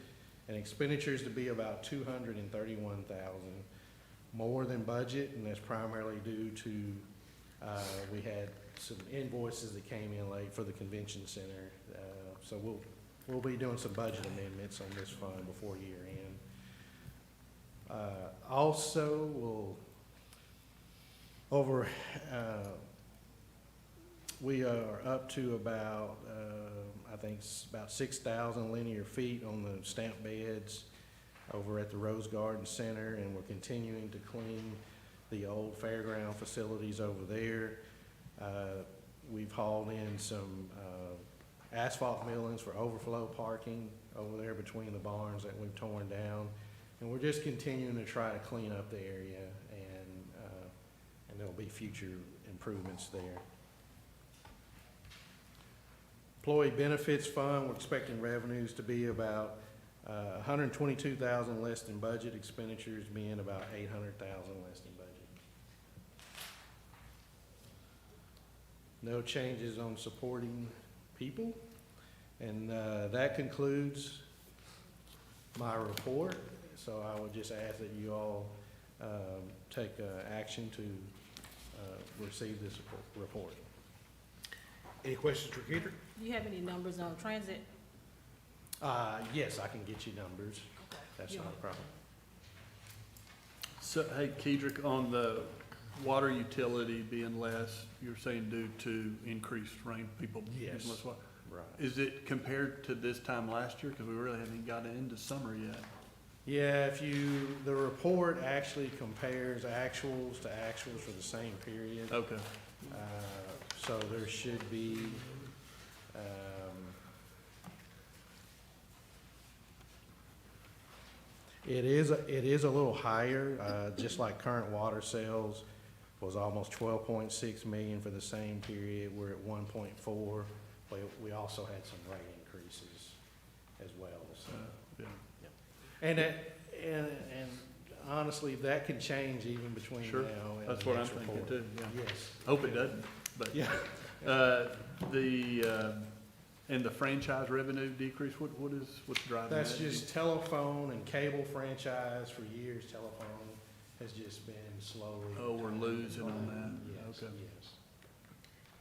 and expenditures to be about 231,000 more than budget, and that's primarily due to we had some invoices that came in late for the convention center, so we'll be doing some budget amendments on this fund before year end. Also, we are up to about I think about 6,000 linear feet on the stamp beds over at the Rose Garden Center, and we're continuing to clean the old fairground facilities over there. We've hauled in some asphalt millings for overflow parking over there between the barns that we've torn down. And we're just continuing to try to clean up the area, and there'll be future improvements there. Employee benefits fund, we're expecting revenues to be about 122,000 less than budget, expenditures being about 800,000 less than budget. No changes on supporting people, and that concludes my report. So I would just ask that you all take action to receive this report. Any questions for Kedrick? Do you have any numbers on transit? Yes, I can get you numbers. That's not a problem. So, hey, Kedrick, on the water utility being less, you're saying due to increased rain, people Yes. using less water? Right. Is it compared to this time last year? Because we really haven't gotten into summer yet. Yeah, the report actually compares actuals to actuals for the same period. Okay. So there should be, it is a little higher, just like current water sales was almost 12.6 million for the same period. We're at 1.4. We also had some rate increases as well, so. Yeah. And honestly, that can change even between Sure. now and That's the what I'm next thinking report. too, yeah. Yes. Hope it doesn't, but. Yeah. And the franchise revenue decrease, what's driving that? That's just telephone and cable franchise for years. Telephone has just been slowly. Oh, we're losing on that? Yes, Okay. yes.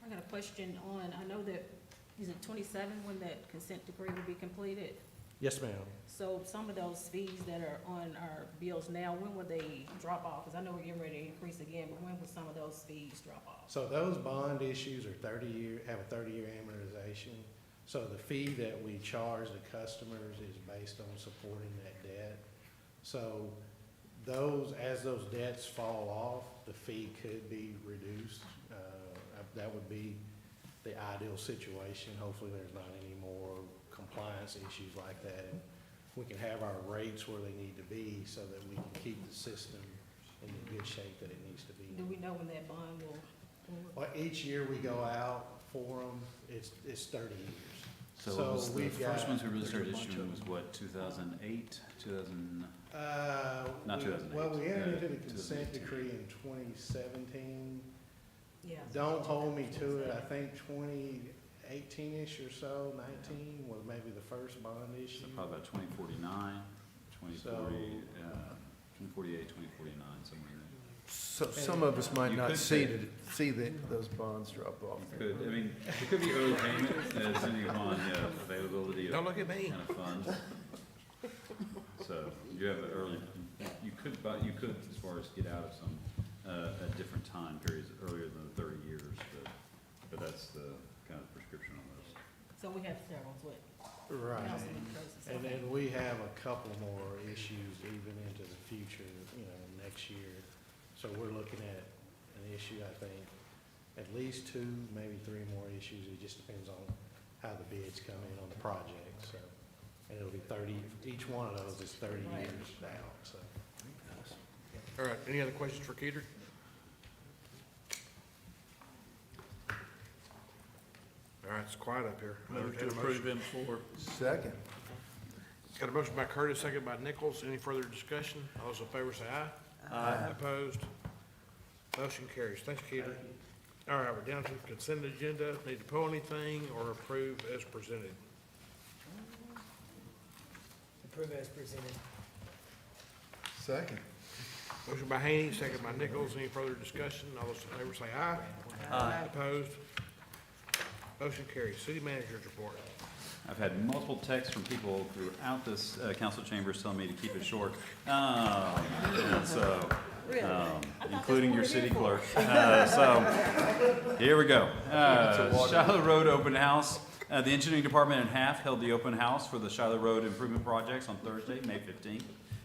I got a question on, I know that, is it 27 when that consent decree will be completed? Yes, ma'am. So some of those fees that are on our bills now, when will they drop off? Because I know we're getting ready to increase again, but when will some of those fees drop off? So those bond issues are have a 30-year amortization. So the fee that we charge the customers is based on supporting that debt. So as those debts fall off, the fee could be reduced. That would be the ideal situation. Hopefully there's not any more compliance issues like that. And we can have our rates where they need to be so that we can keep the system in the good shape that it needs to be. Do we know when that bond will? Well, each year we go out for them, it's 30 years. So it was the we've first got- ones we really started issuing was what, 2008, 2000? Not 2008. Well, we entered into the 2018. consent decree in 2017. Yeah. Don't hold me to it, I think 2018-ish or so, 19 was maybe the first bond issue. So probably about 2049, 2040, 2048, 2049, somewhere in there. So some of us might You not could see say- those bonds drop off. Could, I mean, it could be early payment, depending upon, availability of Don't look at me. kind of funds. So you have an early, you could, as far as get out of some, at different time periods earlier than the 30 years, but that's the kind of prescription on those. So we have several, what? Right, Councilman Curtis, and okay. then we have a couple more issues even into the future, next year. So we're looking at an issue, I think, at least 2, maybe 3 more issues. It just depends on how the bids come in on the project, so. And it'll be 30, each one of those is 30 Right. years out, so. All right, any other questions for Keeter? All right, it's quiet up here. Move to Entertain a approve motion. M4. Second. Got a motion by Curtis, second by Nichols. Any further discussion? All those in favor say aye. Aye. Opposed? Motion carries. Thanks, Keeter. All right, we're down to the consent agenda. Need to pull anything or approve as presented? Approve as presented. Second. Motion by Haney, second by Nichols. Any further discussion? All those in favor say aye. Aye. Opposed? Motion carries. City manager's report. I've had multiple texts from people throughout this council chambers telling me to keep it short. And so, including your city clerk. So, here we go. Shiloh Road Open House. The engineering department and HAF held the open house for the Shiloh Road improvement projects on Thursday, May 15th,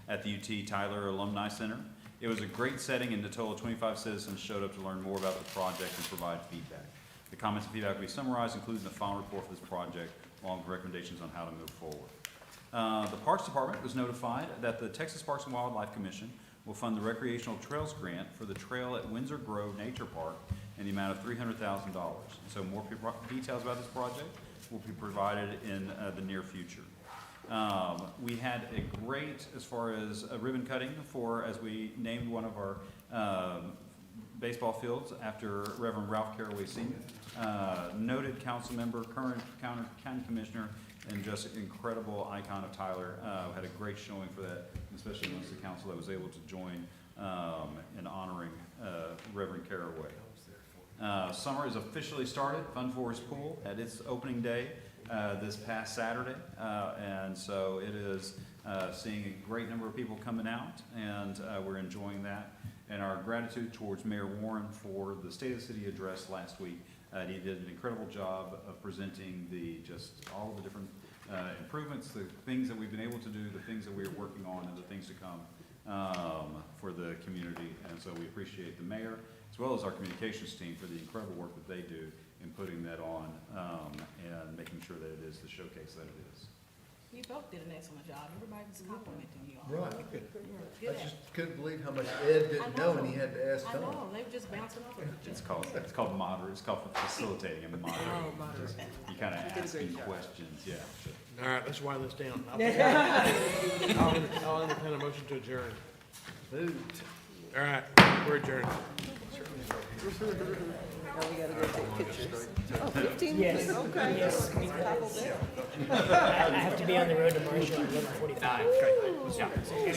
at the UT Tyler Alumni Center. It was a great setting, and a total of 25 citizens showed up to learn more about the project and provide feedback. The comments and feedback will be summarized, including the final report for this project, along with recommendations on how to move forward. The Parks Department was notified that the Texas Parks and Wildlife Commission will fund the recreational trails grant for the trail at Windsor Grove Nature Park in the amount of $300,000. So more details about this project will be provided in the near future. We had a great, as far as ribbon cutting for, as we named one of our baseball fields after Reverend Ralph Caraway Sr., noted council member, current county commissioner, and just incredible icon of Tyler. Had a great showing for that, especially amongst the council that was able to join in honoring Reverend Caraway. Summer is officially started. Fun Forest Pool had its opening day this past Saturday, and so it is seeing a great number of people coming out, and we're enjoying that. And our gratitude towards Mayor Warren for the State of the City address last week. He did an incredible job of presenting all the different improvements, the things that we've been able to do, the things that we're working on, and the things to come for the community. And so we appreciate the mayor, as well as our communications team, for the incredible work that they do in putting that on and making sure that it is the showcase that it is. You both did an excellent job. Everybody's complimenting you all. Right. Good I at it. just couldn't believe how much Ed didn't know and he had to ask I Tom. know, they were just bouncing off of each other. It's called moderate. It's called facilitating and moderating. Oh, moderating. You kind of asking questions, yeah. All right, let's wind this down. I'll entertain a motion to adjourn. Moved. All right, we're adjourned. Now we gotta go take pictures. Oh, 15 Yes. minutes, okay. Yes. Taco Bell. I have to be on the road to Marshall at 11:45. Okay.